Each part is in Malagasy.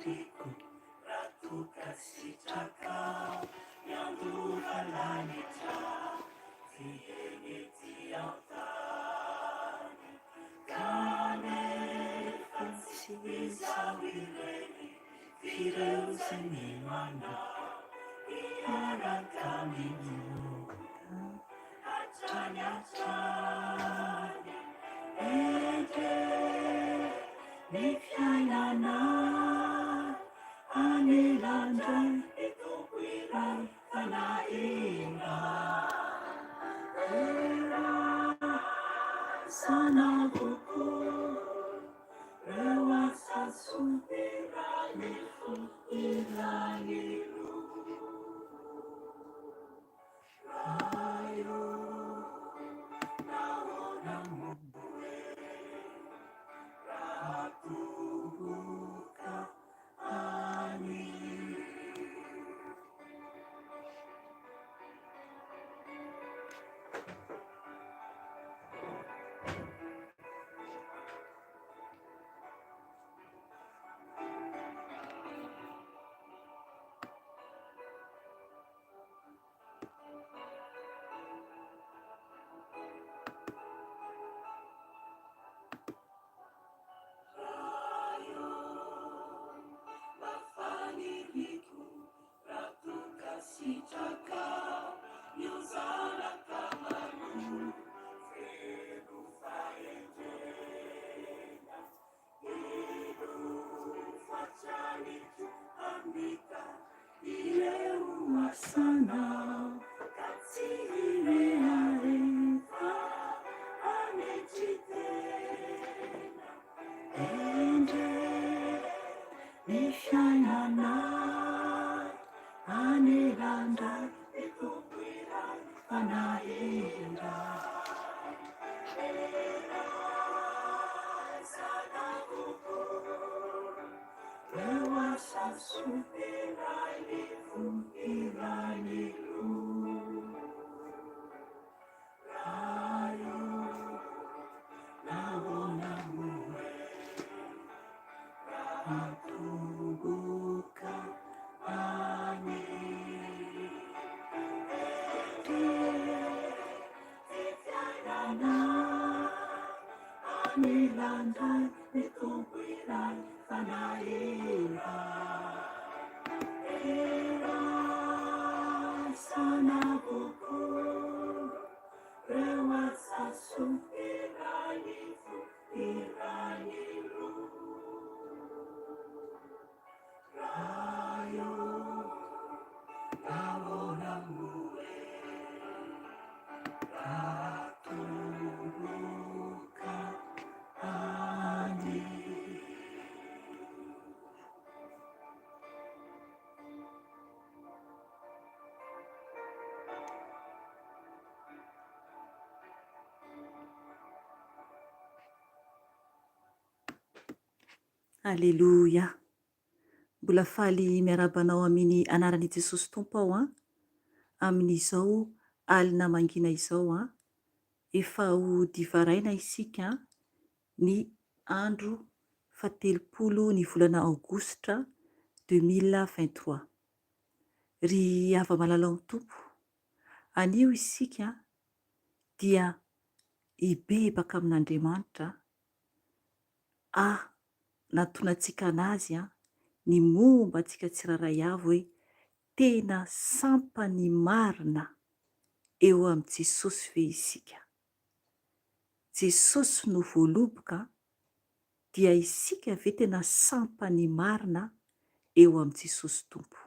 faniriko ratoka sitraka miandova lanitra ty eny ty antany kanefa tsy izaho ireny fireo zay ny manao iaraka minota hatrany hatrany endre ny fiainana anelandray ny tompo iray fanahina era sanavoko reo asasonterany fo iranilo ayo naona moe ratubuka ani sana katsireareva anecitena endre ny fiainana anelandray ny tompo iray fanahira era sanavoko reo asasoteray ny iranilo rayo naona moe ratubuka ani fiainana anilandray ny tompo iray fanahira era sanavoko reo asasoterany fo iranilo rayo naona moe ratubuka ani Alleluia. Mbola faly miarabanao amin'ny anaran'i Jesosy Tompo aho amin'izao alina mangina izao efa ho divaraina isika ny andro 17 ny volana Aogositra 2023. Ry ava-malala amin'ny Tompo, anio isika dia hibebaka amin'Andriamanitra natonantsika anazy ny momba antsika tsiraray avy hoe tena sampany marina eo amin'ny Jesosy ve isika. Jesosy no voaloboka dia isika ve tena sampany marina eo amin'ny Jesosy Tompo.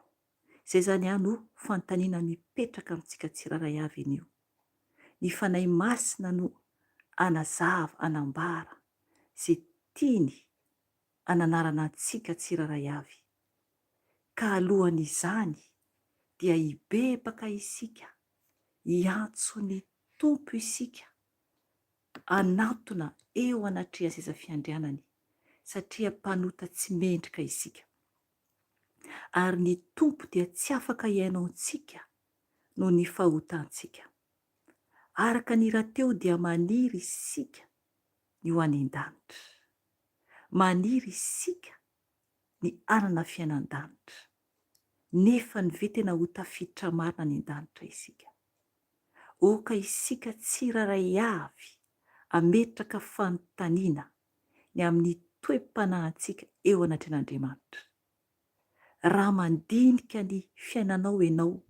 Izay zany no fanontaniana mipetraka amintsika tsiraray avy anio. Ny fanahy masina no anazava, anambara izay tiany ananarana antsika tsiraray avy. Ka alohan'izany dia hibebaka isika, hiantso ny Tompo isika, anatona eo anatria seza fiandrianany, satria mpanota tsy mendrika isika. Ary ny Tompo dia tsy afaka hiainao antsika no ny fahotantsika. Araka ny rahateo dia maniry isika ny ho any an-danitra. Maniry isika ny anana fiainan-danitra, nefa ny ve tena ho tafiditra marina ny an-danitra isika. Oka isika tsiraray avy ametraka fanontaniana ny amin'ny toe-panahintsika eo anatren'Andriamanitra. Raha mandinika ny fiainanao ianao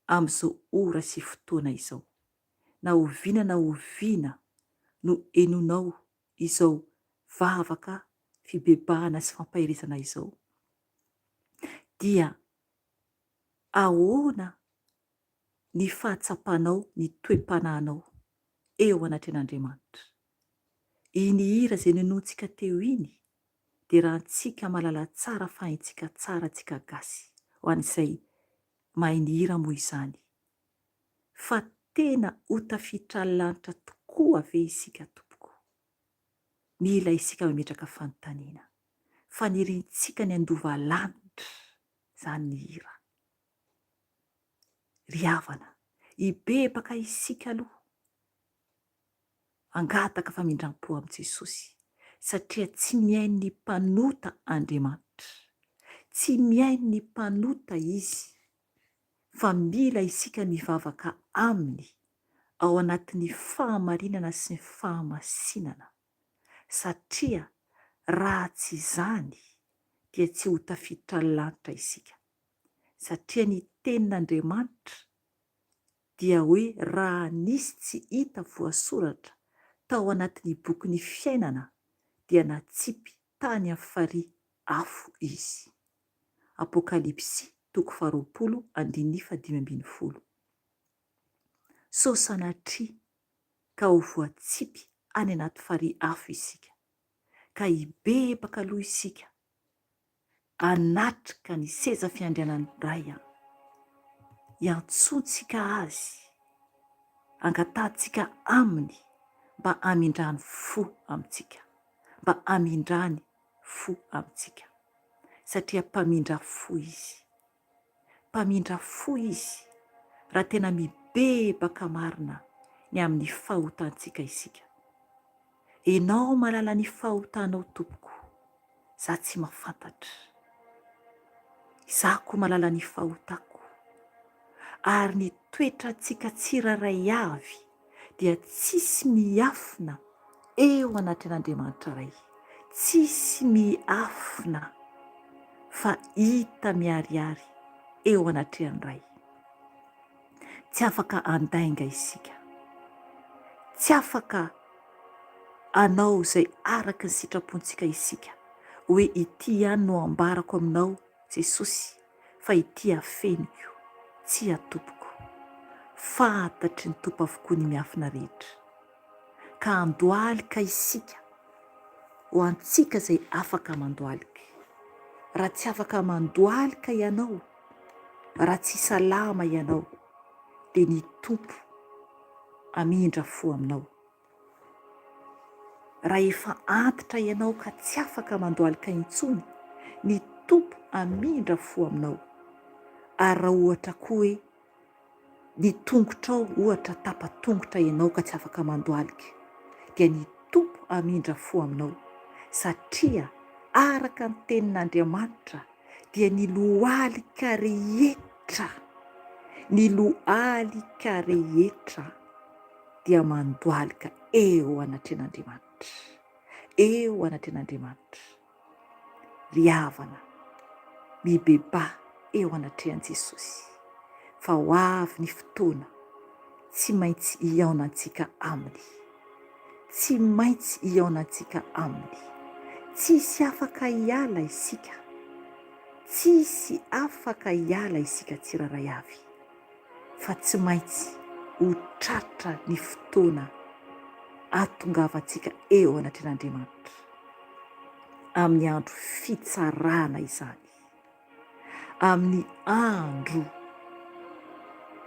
amin'izao ora sy fotoana izao, na oviana no enonao izao vavaka fibebahana sy fampaherezana izao, dia ahoana ny fahatsapanao, ny toe-panahinao eo anatren'Andriamanitra. Iny hira izay nonontsika teo iny dia raha antsika malala tsara fa haintsika tsara antsika gasy, ho an'izay mahay ny hira moa izany, fa tena ho tafiditra lanitra tokoa ve isika tompoko. Mila isika mametraka fanontaniana fa nirintsika ny andova lanitra zany ny hira. Ry havana, hibebaka isika aloha, angataka famindram-po amin'i Jesosy, satria tsy mihaino ny mpanota Andriamanitra, tsy mihaino ny mpanota izy, fa mila isika mivavaka aminy ao anatin'ny fahamarinana sy ny fahamasinana, satria raha tsy izany dia tsy ho tafiditra lanitra isika. Satria ny tenin'Andriamanitra dia hoe raha nisy tsy hita voasoratra tao anatin'ny boky ny fiainana dia natsipy tany amin'ny farihy afo izy. Apokalipsy 20:5-10. So sanatria ka ho voatsipy any anaty farihy afo isika, ka hibebaka aloha isika anatrika ny seza fiandrianany iray, hiantsontsika azy, angatantsika aminy mba hamindrany fo amintsika, mba hamindrany fo amintsika, satria mpamindra fo izy. Mpamindra fo izy raha tena mibebaka marina ny amin'ny fahotantsika isika. Enao malala ny fahotanao tompoko, za tsy mahafantatra. Za koa malala ny fahotako, ary ny toetrantsika tsiraray avy dia tsisy miafina eo anatren'Andriamanitra iray, tsisy miafina fa hita miharihary eo anatrehany iray. Tsy afaka andainga isika, tsy afaka anao izay araka ny sitrapontsika isika, hoe ity ihany no ambarako aminao Jesosy, fa ity afeniko, tsy atompoko. Fantatry ny tompo avokoa ny miafina rehetra, ka andohalika isika ho antsika izay afaka mandohalika. Raha tsy afaka mandohalika ianao, raha tsy salama ianao, dia ny tompo amindra fo aminao. Raha efa antitra ianao ka tsy afaka mandohalika intsony, ny tompo amindra fo aminao. Ary raha ohatra koa hoe ny tongotrao ohatra tapatongotra ianao ka tsy afaka mandohalika, dia ny tompo amindra fo aminao, satria araka ny tenin'Andriamanitra dia ny lohalika rehetra, ny lohalika rehetra dia mandohalika eo anatren'Andriamanitra, eo anatren'Andriamanitra. Ry havana, mibeba eo anatrehan Jesosy, fa ho avy ny fotoana tsy maintsy hiaonantsika aminy, tsy maintsy hiaonantsika aminy. Tsisy afaka hiala isika, tsisy afaka hiala isika tsiraray avy, fa tsy maintsy ho tratra ny fotoana ahatongavantsika eo anatren'Andriamanitra, amin'ny andro fitsarana izany, amin'ny andro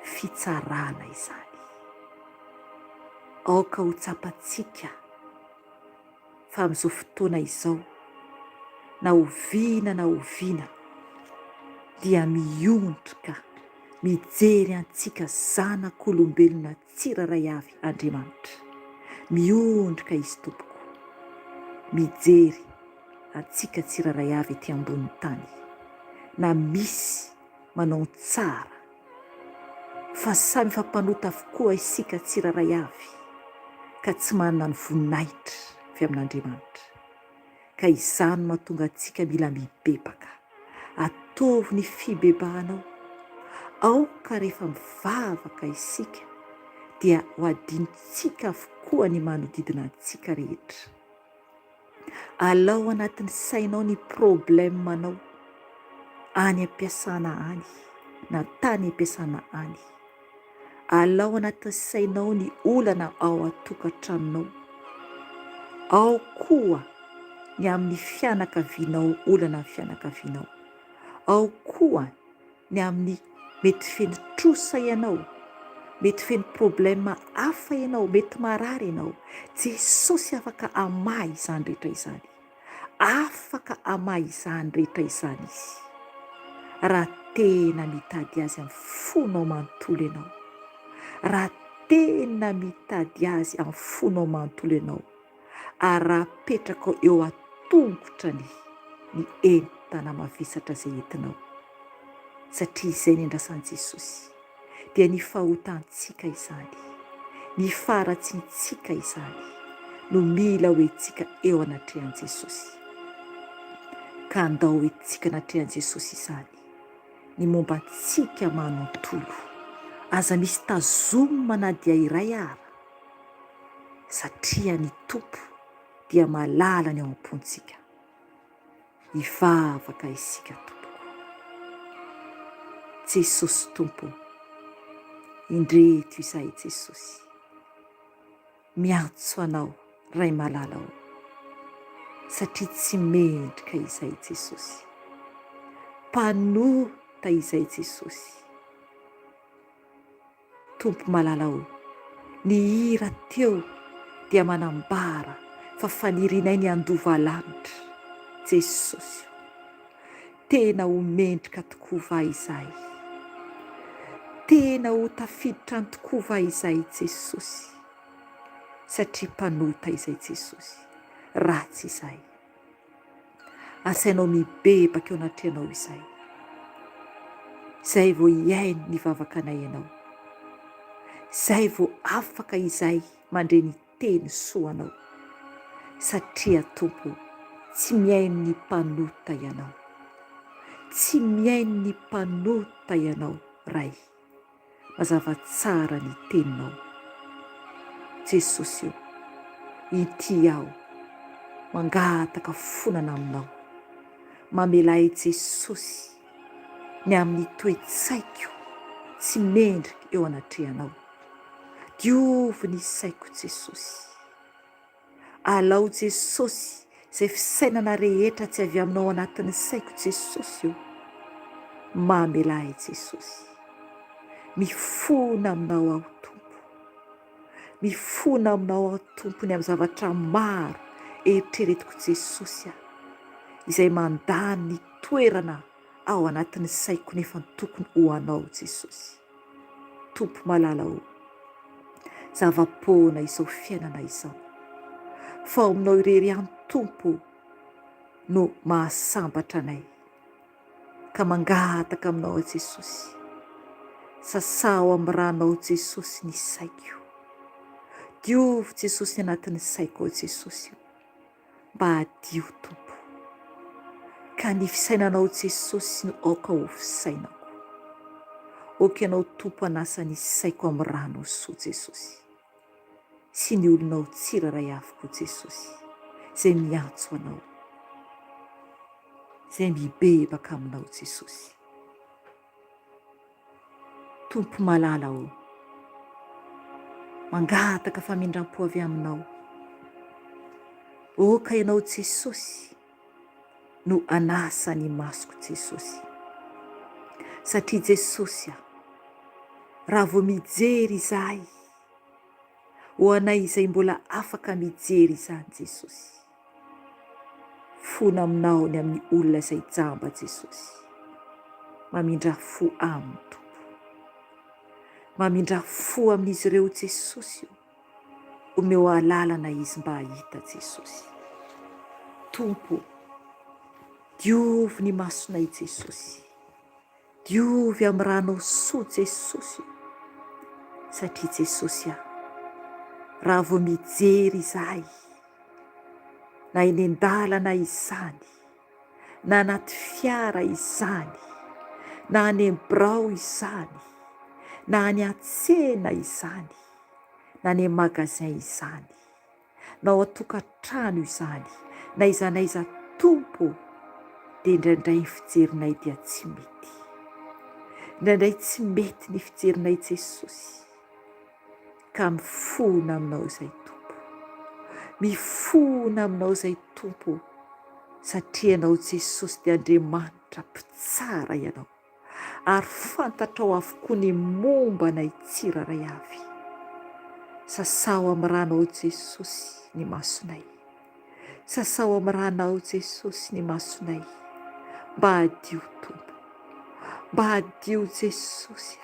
fitsarana izany. Aoka ho tsapantsika fa amin'izao fotoana izao, na oviana dia miondrika mijery antsika zanak'olombelona tsiraray avy Andriamanitra. Miondrika izy tompoko, mijery antsika tsiraray avy ety ambony tany na misy manao tsara fa samy fampanota avokoa isika tsiraray avy ka tsy manana ny voninahitra avy amin'Andriamanitra ka izany mahatonga antsika mila mibebaka atovy ny fibebahanao aoka rehefa mivavaka isika dia ho adinitsika avokoa ny manodidina antsika rehetra. Alao anatin'ny sainao ny problemanao any ampiasana any na tany ampiasana any. Alao anatin'ny sainao ny olana ao atokantranonao, ao koa ny amin'ny fianakavianao, olana amin'ny fianakavianao, ao koa ny amin'ny mety feno trosa ianao, mety feno problema hafa ianao, mety marary ianao. Jesosy afaka amahy izany rehetra izany, afaka amahy izany rehetra izany izy raha tena mitady azy amin'ny fonao manontolo ianao, raha tena mitady azy amin'ny fonao manontolo ianao, ary raha petraka eo atongotrany ny entana mavesatra izay entinao, satria izay ny andrasan'i Jesosy dia ny fahotantsika izany, ny faratsintsika izany no mila hoentsika eo anatrehan'i Jesosy. Ka andao hoentsika anatrehan'i Jesosy izany ny momba antsika manontolo, aza misy tazomina na dia iray ara, satria ny Tompo dia mahalala ny ao am-pontsika. Hivavaka isika tompoko. Jesosy Tompo, indreto izahay Jesosy, miantso anao Ray malala ao, satria tsy mendrika izay Jesosy, mpanota izay Jesosy. Tompo malala ao, ny hira teo dia manambara fa fanirinay ny andova lanitra. Jesosy, tena ho mendrika tokoa va izay, tena ho tafiditra ny tokoa va izay Jesosy, satria mpanota izay Jesosy. Ratsy izay, asainao mibebaka eo anatrehanao izay, izay vao hiaino ny vavakanay ianao, izay vao afaka izay mandre ny teny soanao, satria Tompo tsy miaino ny mpanota ianao, tsy miaino ny mpanota ianao Ray, mazava tsara ny teninao. Jesosy io, ity aho mangataka fonana aminao, mamelay Jesosy ny amin'ny toe-tsaiko tsy mendrika eo anatrehanao. Diovy ny saiko Jesosy, alao Jesosy izay fisainana rehetra tsy avy aminao anatin'ny saiko Jesosy io, mamelay Jesosy, mifona aminao aho Tompo, mifona aminao aho Tompony amin'ny zavatra maro eritreretiko Jesosy aho, izay mandany ny toerana ao anatin'ny saiko nefa tokony ho anao Jesosy. Tompo malala ao, zava-poana izao fiainana izao, fa ao aminao irery ihany Tompo no mahasambatra anay, ka mangataka aminao a Jesosy, sasao amin'ny ranao Jesosy ny saiko, diovy Jesosy anatin'ny saiko ao Jesosy, mba hadio Tompo, ka ny fisainanao Jesosy no aoka ho fisainako, aoka ianao Tompo anasany saiko amin'ny rano soa Jesosy, sy ny olonao tsiraray avy koa Jesosy, izay miantso anao, izay mibebaka aminao Jesosy. Tompo malala ao, mangataka famindram-po avy aminao, oka ianao Jesosy no anasa ny masoko Jesosy, satria Jesosy raha vao mijery izahay, ho anay izay mbola afaka mijery izany Jesosy, fona aminao ny amin'ny olona izay jamba Jesosy, mamindra fo aminy Tompo, mamindra fo amin'izy ireo Jesosy, omeo alalana izy mba hahita Jesosy. Tompo, diovy ny masonay Jesosy, diovy amin'ny ranao soa Jesosy, satria Jesosy raha vao mijery izahay na eny an-dalana izany na anaty fiara izany na any am-birao izany na any an-tsena izany na any magasin izany na ao an-tokantrano izany na iza na iza tompo, dia indraindray ny fijerinay dia tsy mety, indraindray tsy mety ny fijerinay Jesosy, ka mifona aminao izay tompo, mifona aminao izay tompo, satria ianao Jesosy dia Andriamanitra mpitsara ianao, ary fantatrao avokoa ny momba nay tsiraray avy. Sasao amin'ny ranao Jesosy ny masonay, sasao amin'ny ranao Jesosy ny masonay, mba hadio tompo, mba hadio Jesosy,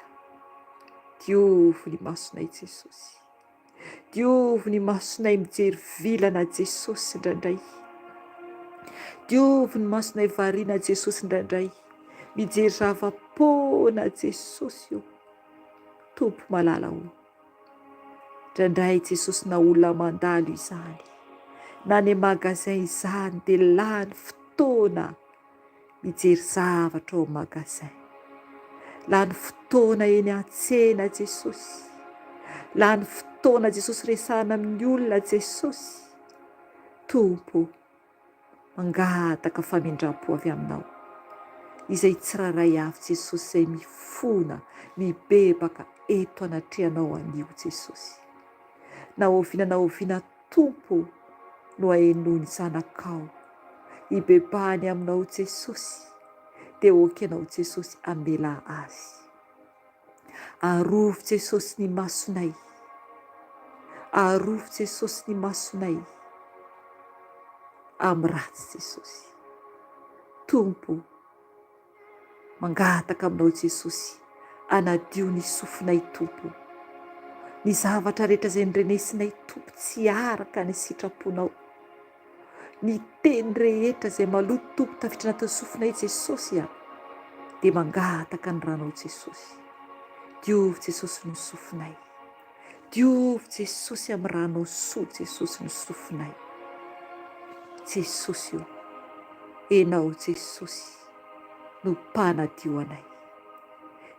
diovy ny masonay Jesosy, diovy ny masonay mijery vilana Jesosy indraindray, diovy ny masonay variana Jesosy indraindray, mijery zava-poana Jesosy io, tompo malala o. Indraindray Jesosy na olona mandalo izany, na ny magasin izany dia lany fotoana mijery zavatra ao magasin, lany fotoana eny an-tsena Jesosy, lany fotoana Jesosy resahana amin'ny olona Jesosy, tompo mangataka famindram-po avy aminao, izay tsiraray avy Jesosy, izay mifona mibebaka eto anatrehanao anio Jesosy. Na oviana tompo no hainoa ny zanakao, hibebahany aminao Jesosy, dia oky ianao Jesosy amela azy. Arovy Jesosy ny masonay, arovy Jesosy ny masonay amin'ny ratsy Jesosy. Tompo mangataka aminao Jesosy, anadio ny sofinay tompo, ny zavatra rehetra izay nyrenesinay tompo tsy araka ny sitraponao, ny teny rehetra izay maloto tompo tafiditra anatin'ny sofinay Jesosy dia mangataka ny ranao Jesosy. Diovy Jesosy ny sofinay, diovy Jesosy amin'ny ranao soa Jesosy ny sofinay. Jesosy io, enao Jesosy no mpanadio anay,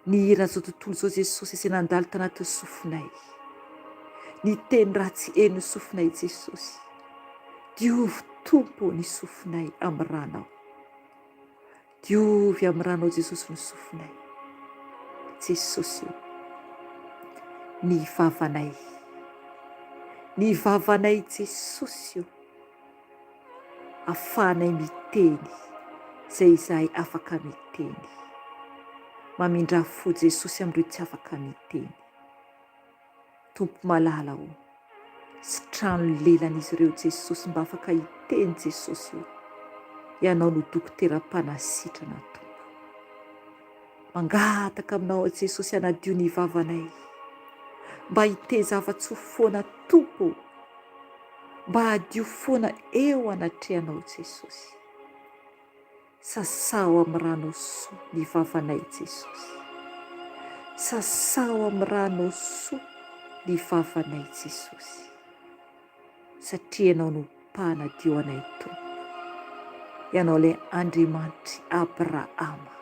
ny hira zao tontolo zao Jesosy izay nandalo tanatin'ny sofinay, ny teny ratsy eny sofinay Jesosy, diovy tompo ny sofinay amin'ny ranao, diovy amin'ny ranao Jesosy ny sofinay. Jesosy io, ny vavanay, ny vavanay Jesosy io, afahanay miteny izay izahay afaka miteny, mamindra fo Jesosy amin'ireo tsy afaka miteny. Tompo malala o, sy trano lelan'izy ireo Jesosy mba afaka hiteny Jesosy io, ianao no dokotera-panasitrana tompo. Mangataka aminao Jesosy hanadio ny vavanay, mba hiteza afa-tsy ho foana tompo, mba hadio foana eo anatrehanao Jesosy. Sasao amin'ny ranao soa ny vavanay Jesosy, sasao amin'ny ranao soa ny vavanay Jesosy, satria ianao no mpanadio anay tompo, ianao ilay Andriamanitry Abrahama,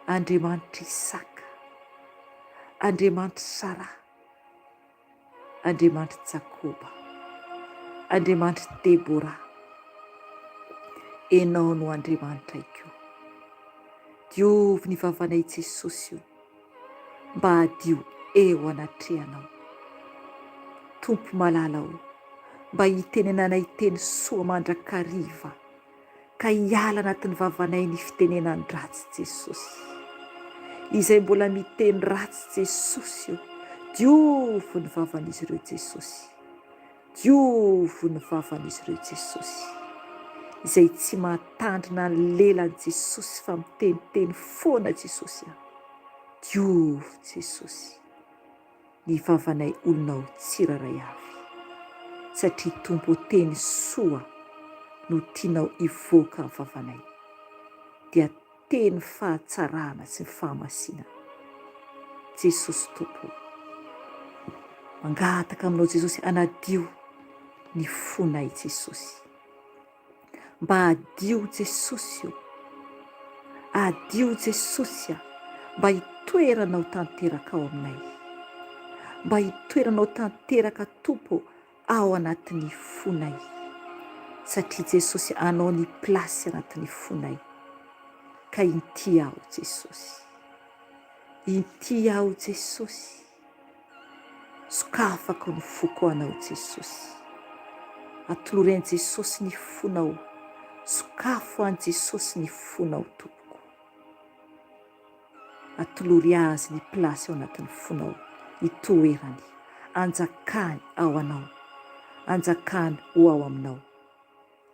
Andriamanitry Isaka, Andriamanitry Sara, Andriamanitry Jakoba, Andriamanitry Debora. Enao no Andriamanitra iko. Diovy ny vavanay Jesosy io, mba hadio eo anatrehanao. Tompo malala o, mba hitenenanay teny soa mandrakariva, ka hiala anatin'ny vavanay ny fitenenany ratsy Jesosy. Izay mbola miteny ratsy Jesosy io, diovy ny vavan'izy ireo Jesosy, diovy ny vavan'izy ireo Jesosy, izay tsy mahatandrina ny lelan'i Jesosy fa miteniteny foana Jesosy. Diovy Jesosy ny vavanay olonao tsiraray avy, satria tompo teny soa no tianao ivoaka ny vavanay. dia teny fahatsarana sy ny fahamasina. Jesosy Tompo, mangataka aminao Jesosy, anadio ny fonay Jesosy. Mba adio Jesosy io, adio Jesosy mba hitoeranao tanteraka ao aminay, mba hitoeranao tanteraka Tompo ao anatin'ny fonay, satria Jesosy anao ny plasy anatin'ny fonay. Ka inty aho Jesosy, inty aho Jesosy, sokafako ny foko anao Jesosy. Atolory an Jesosy ny fonao, sokafo an Jesosy ny fonao Tompoko. Atolory azy ny plasy ao anatin'ny fonao, hitoerany, anjakany ao anao, anjakany ho ao aminao.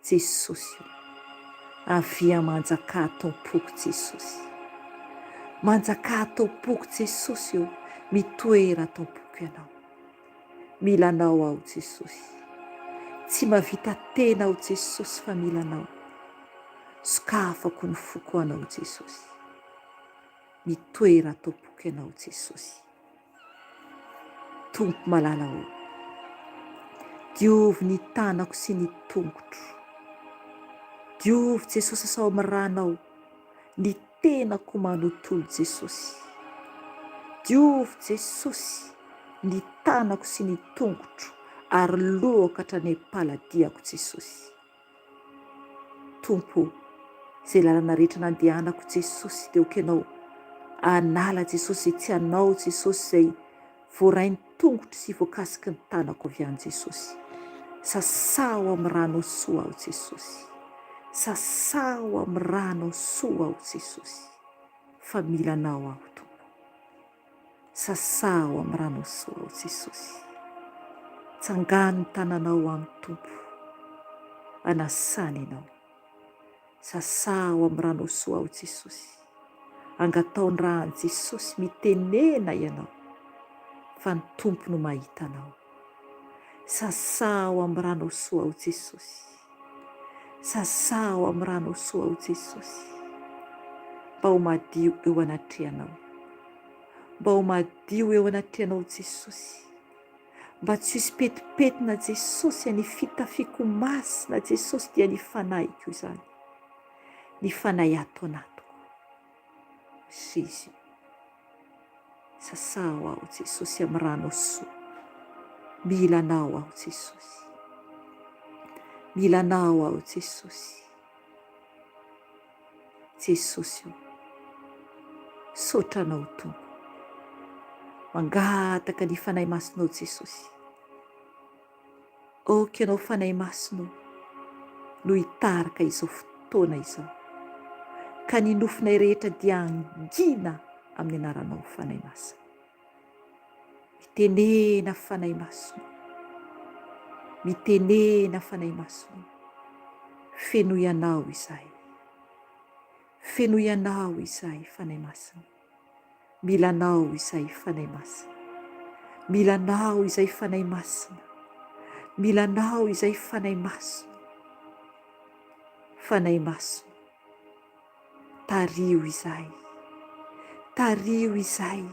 Jesosy, avia manjaka Tompoko Jesosy, manjaka Tompoko Jesosy io, mitoera Tompoko ianao. Milanao aho Jesosy, tsy mavita tena aho Jesosy fa milanao. Sokafako ny foko anao Jesosy, mitoera Tompoko ianao Jesosy. Tompo malalao, diovy ny tanako sy ny tongotro, diovy Jesosy sao amin'ny ranao ny tenako manontolo Jesosy. Diovy Jesosy ny tanako sy ny tongotro ary lohako hatrany am-paladiako Jesosy. Tompo, izay lalana rehetra nandehanako Jesosy teo kenao, anala Jesosy izay tsy anao Jesosy izay voarainy tongotro sy voakasiky ny tanako avy any Jesosy. Sasao amin'ny rano soa aho Jesosy, sasao amin'ny rano soa aho Jesosy, fa milanao aho Tompo. Sasao amin'ny rano soa aho Jesosy, tsangano ny tananao amin'ny Tompo, anasany ianao. Sasao amin'ny rano soa aho Jesosy, angataony rahan'i Jesosy mitenena ianao, fa ny Tompo no mahita anao. Sasao amin'ny rano soa aho Jesosy, sasao amin'ny rano soa aho Jesosy, mba ho madio eo anatrehanao, mba ho madio eo anatrehanao Jesosy, mba tsy hisy petipetina Jesosy, ny fitafiako masina Jesosy dia ny fanahiko izany, ny fanahy ato anatiko. Jésus, sasao aho Jesosy amin'ny rano soa, milanao aho Jesosy, milanao aho Jesosy. Jesosy io, sotranao Tompo, mangataka ny fanahy masinao Jesosy. Oky ianao fanahy masinao no hitarika izao fotoana izao, ka ny nofinay rehetra dia angina amin'ny anaranao fanahy masina. Mitenena fanahy masina, mitenena fanahy masina, feno ianao izay, feno ianao izay fanahy masina. Milanao izay fanahy masina, milanao izay fanahy masina, milanao izay fanahy masina. Fanahy masina, tario izay, tario izay,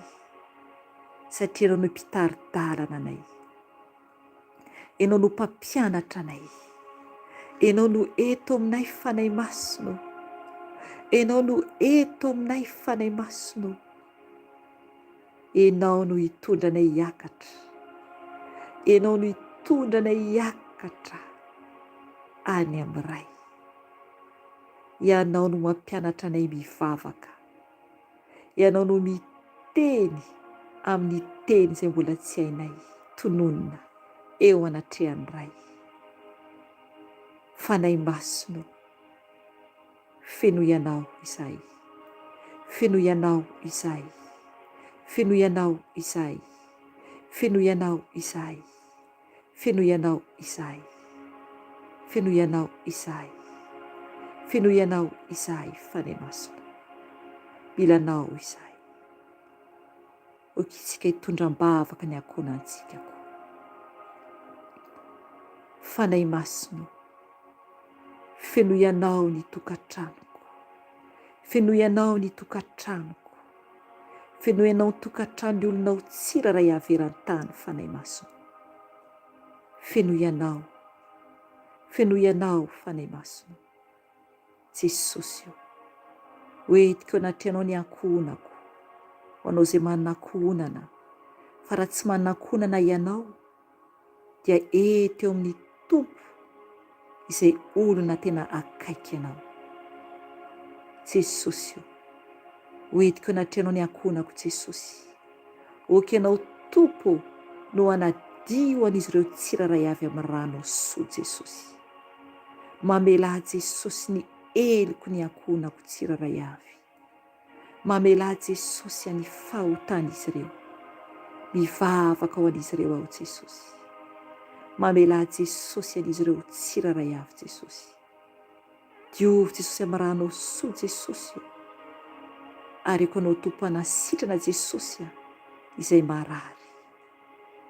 satria ianao no mpitaridalana anay, ianao no mpampianatra anay, ianao no eto aminay fanahy masina, ianao no eto aminay fanahy masina. Ianao no hitondra anay hiakatra, ianao no hitondra anay hiakatra any amin'ny ray. Ianao no mampianatra anay mivavaka, ianao no miteny amin'ny teny izay mbola tsy hainay, tononona eo anatrehan'ny ray. Fanahy masina, feno ianao izay, feno ianao izay, feno ianao izay, feno ianao izay, feno ianao izay, feno ianao izay, feno ianao izay fanahy masina, milanao izay. Okitsika hitondram-bavaka ny ankonantsika ko. Fanahy masina, feno ianao ny tokantranoko, Fenoy anao ny tokantranoko. Fenoy anao ny tokantrano ny olonao tsiraray avy eran-tany fanahy masina. Fenoy anao. Fenoy anao fanahy masina. Jesosy io. Hoentiko anaty anao ny ankohonako. Ho anao izay manana ankohonana. Fa raha tsy manana ankohonana ianao dia eto eo amin'ny tompo izay olona tena akaiky anao. Jesosy io. Hoentiko anaty anao ny ankohonako Jesosy. Oka ianao tompo no hanadio an'izy ireo tsiraray avy amin'ny rano soa Jesosy. Mamela Jesosy ny heliko ny ankohonako tsiraray avy. Mamela Jesosy any fahotan'izy ireo. Mivavaka ho an'izy ireo ao Jesosy. Mamela Jesosy an'izy ireo tsiraray avy Jesosy. Diovy Jesosy amin'ny rano soa Jesosy. Ary eko anao tompo anasitrana Jesosy izay marary.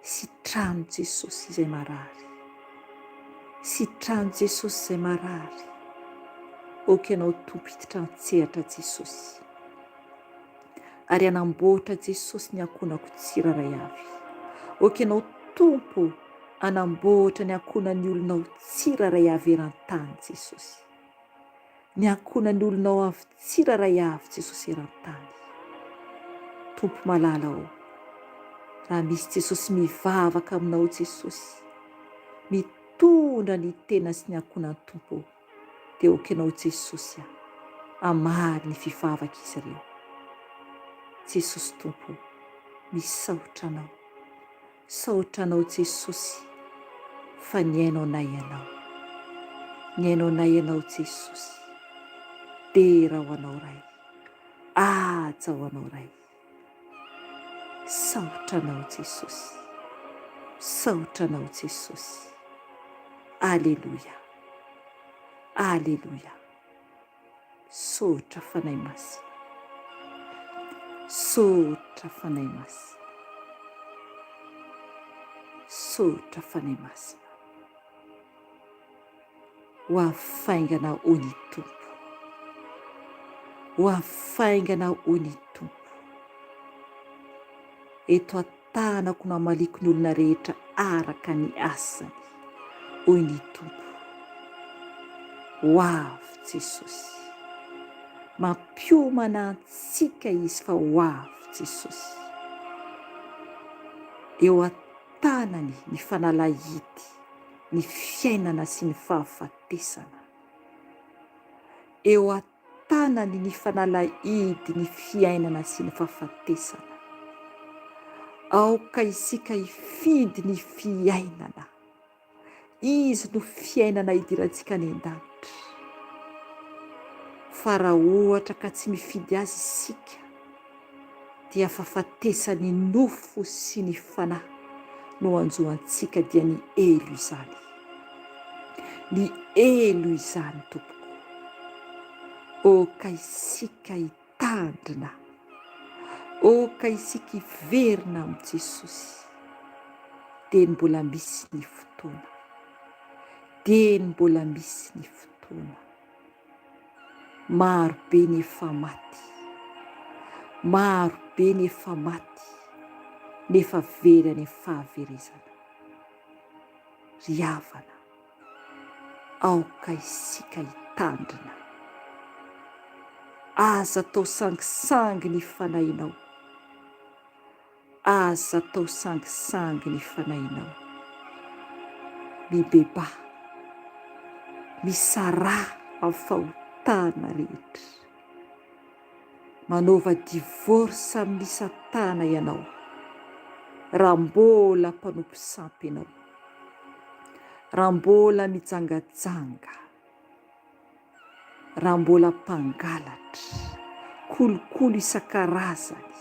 Sitrano Jesosy izay marary. Sitrano Jesosy izay marary. Oka ianao tompo hiditra an-tsehatra Jesosy. Ary anamboatra Jesosy ny ankohonako tsiraray avy. Oka ianao tompo anamboatra ny ankohonan'ny olonao tsiraray avy eran-tany Jesosy. Ny ankohonan'ny olonao avy tsiraray avy Jesosy eran-tany. Tompo malala ao. Raha misy Jesosy mivavaka aminao Jesosy. Mitondra ny tena sy ny ankohonan'ny tompo. Dia oka ianao Jesosy amary ny fivavaka izy ireo. Jesosy tompo, misaotra anao. Saotra anao Jesosy fa ny hainao na ianao. Ny hainao na ianao Jesosy. Dera ho anao ray. Aja ho anao ray. Saotra anao Jesosy. Saotra anao Jesosy. Alleluia. Alleluia. Saotra fanahy masina. Saotra fanahy masina. Saotra fanahy masina. Ho afaingana ho ny tompo. Ho afaingana ho ny tompo. Eto an-tanako no amaliko ny olona rehetra araka ny asany. Ho ny tompo. Ho avy Jesosy. Mampiomana antsika izy fa ho avy Jesosy. Eo an-tanany ny fanalahidy, ny fiainana sy ny fahafatesana. Eo an-tanany ny fanalahidy, ny fiainana sy ny fahafatesana. Aoka isika hifidy ny fiainana. Izy no fiainana hidirantsika any an-danitra. Fa raha ohatra ka tsy mifidy azy isika, dia fahafatesany nofo sy ny fanahy no anjoantsika dia ny elo izany. Ny elo izany tompoko. Oka isika hitandrina. Oka isika hiverina amin'i Jesosy. Dia mbola misy ny fotoana. Dia mbola misy ny fotoana. Maro be ny efa maty. Maro be ny efa maty. Nefa very any fahaverezana. Ry havana. Aoka isika hitandrina. Aza tao sangisangy ny fanahinao. Aza tao sangisangy ny fanahinao. Mibeba. Misara amin'ny fahotana rehetra. Manaova divorce amin'ny satana ianao. Raha mbola mpanompo sampy ianao. Raha mbola mijangajanga. Raha mbola mpangalatra. Kolokolo isan-karazany.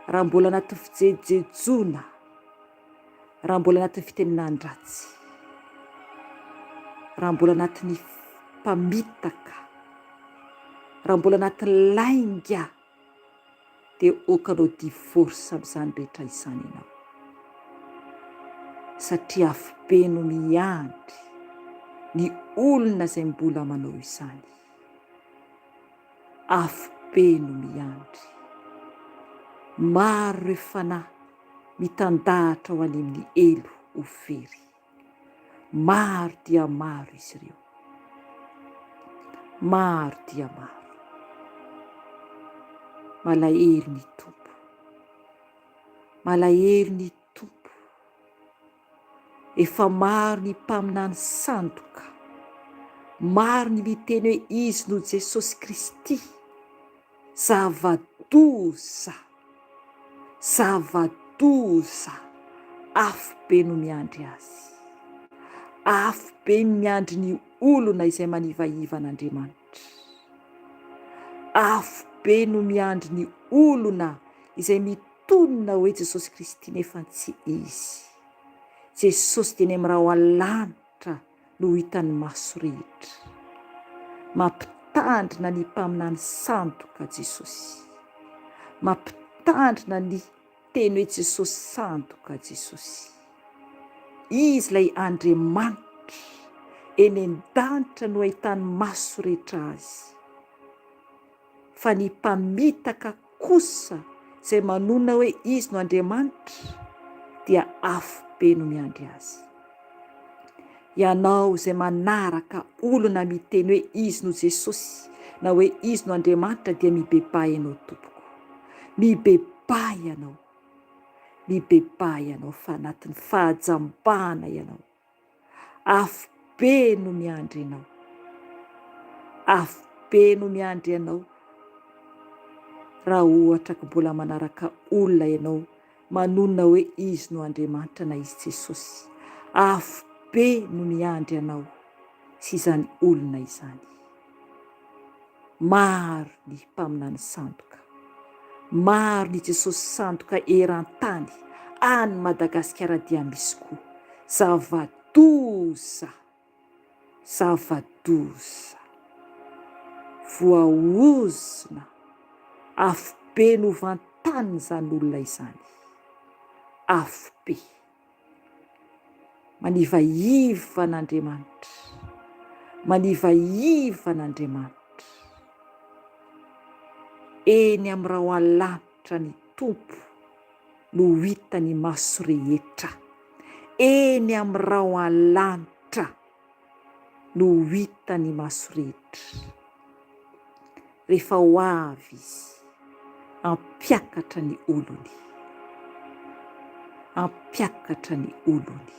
Raha mbola anaty fijejejona. Raha mbola anaty fiteninandratsy. Raha mbola anatin'ny mpamitaka. Raha mbola anatin'ny lainga. Dia okanao divorce amin'izany rehetra izany ianao. Satria afobe no miandry. Ny olona izay mbola manao izany. afobe no miandry. Maro ireo fanahy mitandahatra ho any amin'ny elo ho fery. Maro dia maro izy ireo. Maro dia maro. Malahelo ny tompo. Malahelo ny tompo. Efa maro ny mpaminany sandoka. Maro ny miteny hoe izy no Jesosy Kristy. Zava-doza. Zava-doza. Afobe no miandry azy. Afobe no miandry ny olona izay manivaiva an'Andriamanitra. Afobe no miandry ny olona izay mitonona hoe Jesosy Kristy nefa tsy izy. Jesosy dia ny amin'ny raha lanitra no hitan'ny maso rehetra. Mampitandrina ny mpaminany sandoka Jesosy. Mampitandrina ny teny hoe Jesosy sandoka Jesosy. Izy ilay Andriamanitra eny an-danitra no ahitany maso rehetra azy. Fa ny mpamitaka kosa izay manona hoe izy no Andriamanitra dia afobe no miandry azy. Ianao izay manaraka olona miteny hoe izy no Jesosy na hoe izy no Andriamanitra dia mibebahy ianao tompoko. Mibebahy ianao. Mibebahy ianao fa anatin'ny fahajambana ianao. Afobe no miandry ianao. Afobe no miandry ianao. Raha ohatra ka mbola manaraka olona ianao manona hoe izy no Andriamanitra na izy Jesosy. Afobe no miandry ianao sy izany olona izany. Maro ny mpaminany sandoka. Maro ny Jesosy sandoka eran-tany any Madagasikara dia misy koa. Zava-doza. Zava-doza. Voaozona. Afobe no vantany izany olona izany. Afobe. Manivaiva an'Andriamanitra. Manivaiva an'Andriamanitra. Eny amin'ny raha lanitra ny tompo no hitany maso rehetra. Eny amin'ny raha lanitra no hitany maso rehetra. Rehefa ho avy izy ampiakatra ny olony. Ampiakatra ny olony.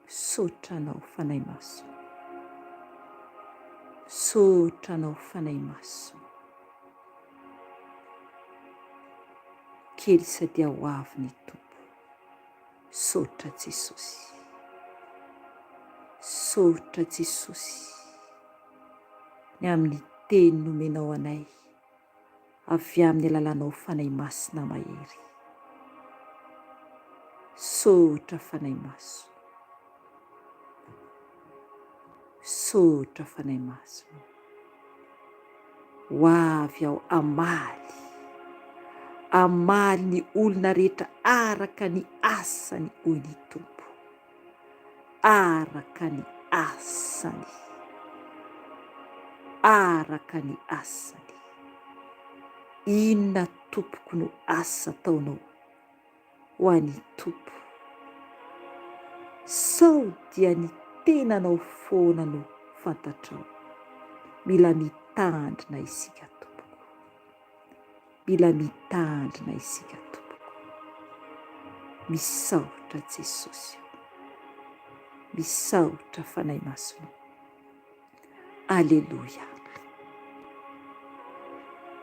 Sotranao fanahy maso. Sotranao fanahy maso. Kely sady ho avy ny tompo. Sotra Jesosy. Sotra Jesosy. Ny amin'ny teny nomenao anay avy amin'ny alalanao fanahy masina mahery. Sotra fanahy maso. Sotra fanahy maso. Ho avy aho amaly. Amaly ny olona rehetra araka ny asany hoy ny tompo. Araka ny asany. Araka ny asany. Inona tompoko no asa taonao ho an'ny tompo? Sao dia ny tenanao foana no fantatrao. Mila mitandrina isika tompoko. Mila mitandrina isika tompoko. Misaotra Jesosy. Misaotra fanahy masonao. Alleluia.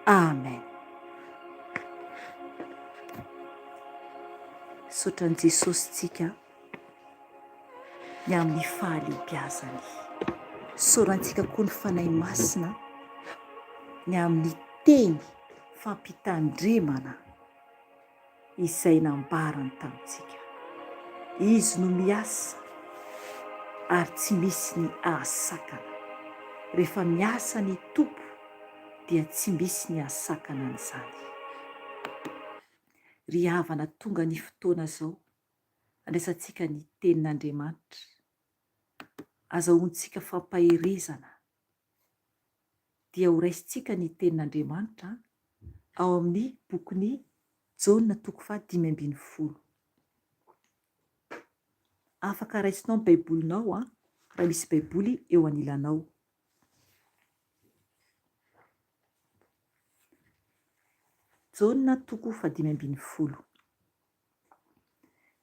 Amen. Sotran Jesosy tsika ny amin'ny fahalehibiazany. Sorantsika koa ny fanahy masina ny amin'ny teny fampitandremana izay nambarany tamintsika. Izy no miasa ary tsy misy ny ahasakana. Rehefa miasa ny tompo dia tsy misy ny ahasakana an'izany. Ry havana tonga ny fotoana zao andraisantsika ny tenin'Andriamanitra. Azahoantsika fampaherezana dia horaisintsika ny tenin'Andriamanitra ao amin'ny bokyny Jaona 5:10. Afaka raisinao ny baibolinao raha misy baiboly eo anilanao. Jaona 5:10.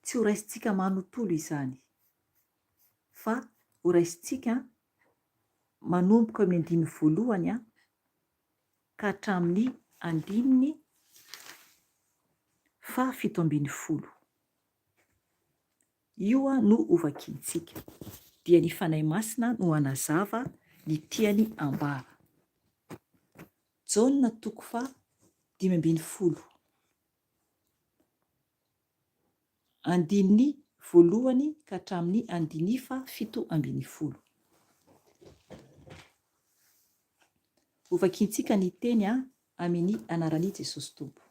Tsy ho raisintsika manontolo izany, fa ho raisintsika manomboka amin'ny 1 ka hatramin'ny 7. Io no hovakintsika, dia ny fanahy masina no hanazava ny tiany ambara. Jaona 5:10. Andininy 1 ka hatramin'ny 7. Hovakintsika ny teny amin'ny anaran'i Jesosy Tompo.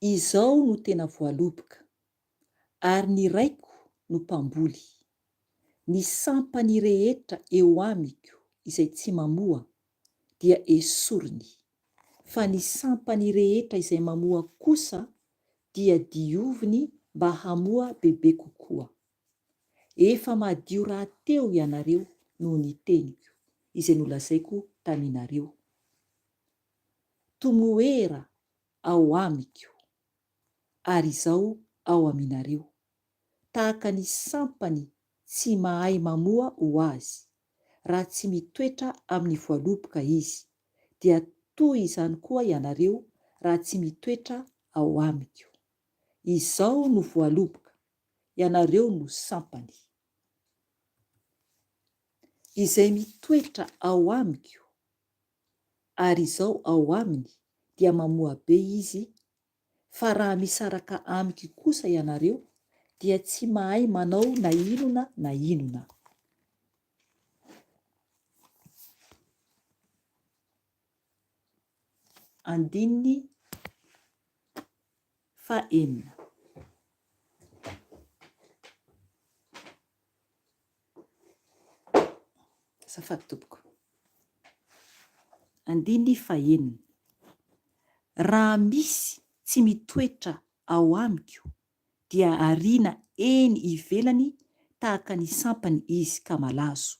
Izao no tena voaloboka, ary ny raiko no mpamboly. Ny sampany rehetra eo amiko izay tsy mamoa dia esoriny, fa ny sampany rehetra izay mamoa kosa dia dioviny mba hamoa bebe kokoa. Efa madio rahateo ianareo noho ny teniko izay nolazaiko taminareo. Tomoera ao amiko, ary izao ao aminareo. Tahaka ny sampany tsy mahay mamoa ho azy, raha tsy mitoetra amin'ny voaloboka izy, dia toy izany koa ianareo raha tsy mitoetra ao amiko. Izao no voaloboka, ianareo no sampany. Izay mitoetra ao amiko, ary izao ao aminy, dia mamoa be izy, fa raha misaraka amiko kosa ianareo, dia tsy mahay manao na inona na inona. Andininy 4. Azafady tompoko. Andininy 4. Raha misy tsy mitoetra ao amiko, dia ariana eny ivelany tahaka ny sampany izy ka malazo,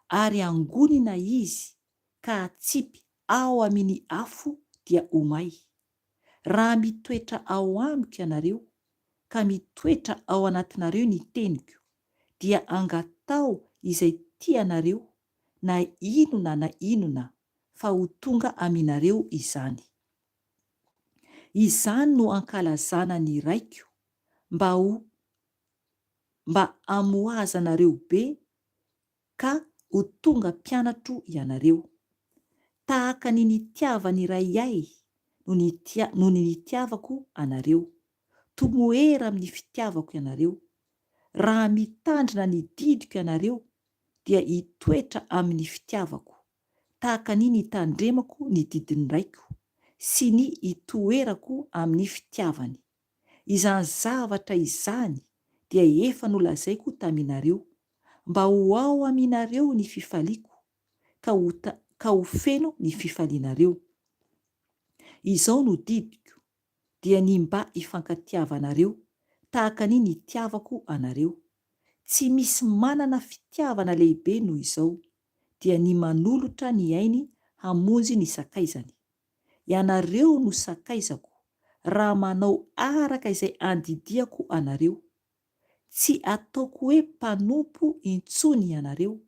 ary angonina izy ka atsipy ao amin'ny afo dia omay. Raha mitoetra ao amiko ianareo, ka mitoetra ao anatinareo ny teniko, dia angatao izay tianareo na inona fa ho tonga aminareo izany. Izany no ankalazana ny raiko mba amoazanareo be ka ho tonga mpianatro ianareo. Tahaka ny nitiavany iray ahy no ny nitiavako anareo. Tomoera amin'ny fitiavako ianareo. Raha mitandrina ny didiko ianareo, dia hitoetra amin'ny fitiavako, tahaka ny nitandremako ny didiny raiko, sy ny hitoerako amin'ny fitiavany. Izany zavatra izany dia efa nolazaiko taminareo, mba ho ao aminareo ny fifaliako, ka ho feno ny fifalinareo. Izao no didiko, dia ny mba hifankatiavanareo, tahaka ny nitiavako anareo. Tsy misy manana fitiavana lehibe noho izao, dia ny manolotra ny ainy hamonjy ny sakaizany. Ianareo no sakaizako raha manao araka izay andidiako anareo. Tsy ataoko hoe mpanompo intsony ianareo,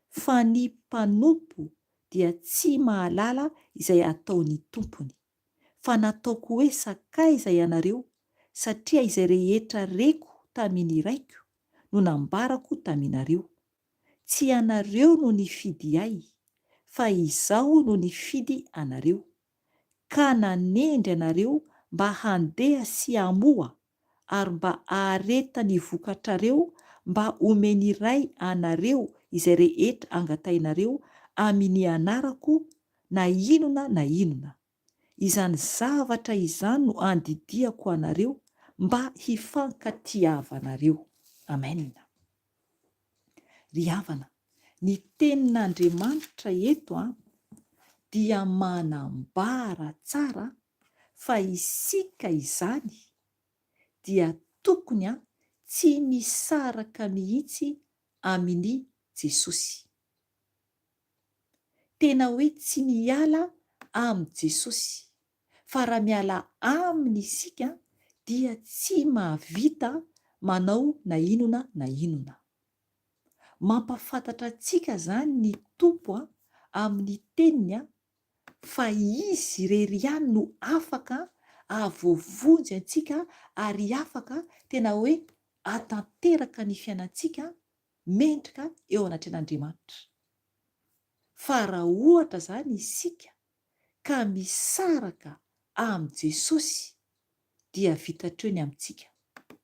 fa ny mpanompo dia tsy mahalala izay ataony tompony. Fa nataoko hoe sakaiza ianareo, satria izay rehetra reko tamin'ny raiko no nambarako taminareo. Tsy ianareo no nifidy ahy, fa izaho no nifidy anareo. Ka nanendry anareo mba handeha sy hamoa, ary mba ahareta ny vokatrareo, mba omeny iray anareo izay rehetra angatainareo amin'ny anarako na inona. Izany zavatra izany no andidiako anareo, mba hifankatiavanareo. Amen. Ry havana, ny tenin'Andriamanitra eto dia manambara tsara fa isika izany dia tokony tsy misaraka mihitsy amin'ny Jesosy. Tena hoe tsy miala amin'ny Jesosy, fa raha miala aminy isika dia tsy mahavita manao na inona na inona. Mampafantatra antsika zany ny Tompo amin'ny teniny fa izy irery ihany no afaka ahavoavonjy antsika ary afaka tena hoe atanteraka ny fiainantsika mendrika eo anatren'Andriamanitra. Fa raha ohatra zany isika ka misaraka amin'ny Jesosy dia vitatreo ny amintsika.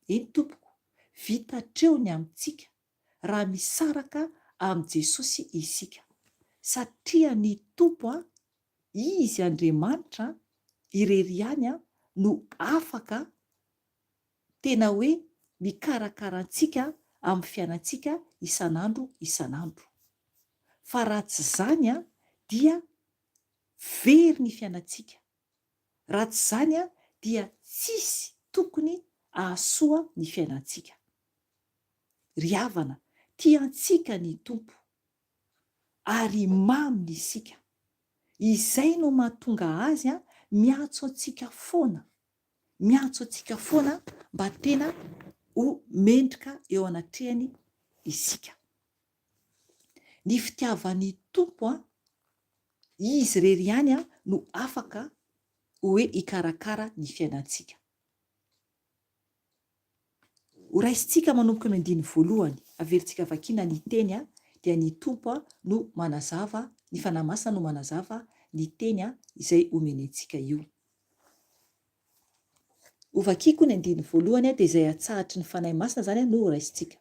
Eny tompoko, vitatreo ny amintsika raha misaraka amin'ny Jesosy isika. Satria ny Tompo izy Andriamanitra irery ihany no afaka tena hoe mikarakara antsika amin'ny fiainantsika isan'andro isan'andro. Fa raha tsy zany dia very ny fiainantsika. Raha tsy zany dia tsisy tokony ahasoa ny fiainantsika. Ry havana, tiantsika ny Tompo ary maminy isika. Izay no mahatonga azy miantso antsika foana. Miantso antsika foana mba tena ho mendrika eo anatrehany isika. Ny fitiavan'ny Tompo izy irery ihany no afaka hoe ikarakara ny fiainantsika. Ho raisintsika manomboka ny 1 averintsika vakina ny teny dia ny Tompo no manazava, ny fanahy masina no manazava ny teny izay omeny antsika io. Ho vakiko ny 1 dia izay atsahatry ny fanahy masina zany no raisintsika.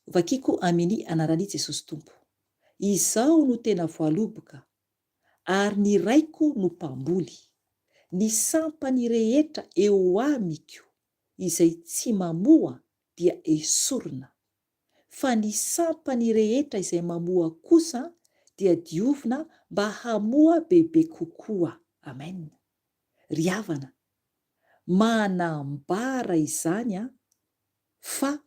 Ho vakiko amin'ny anaran'i Jesosy Tompo. Izao no tena voaloboka ary ny raiko no mpamboly. Ny sampany rehetra eo amiko izay tsy mamoa dia esorina. Fa ny sampany rehetra izay mamoa kosa dia diovina mba hamoa bebe kokoa. Amen. Ry havana, manambara izany fa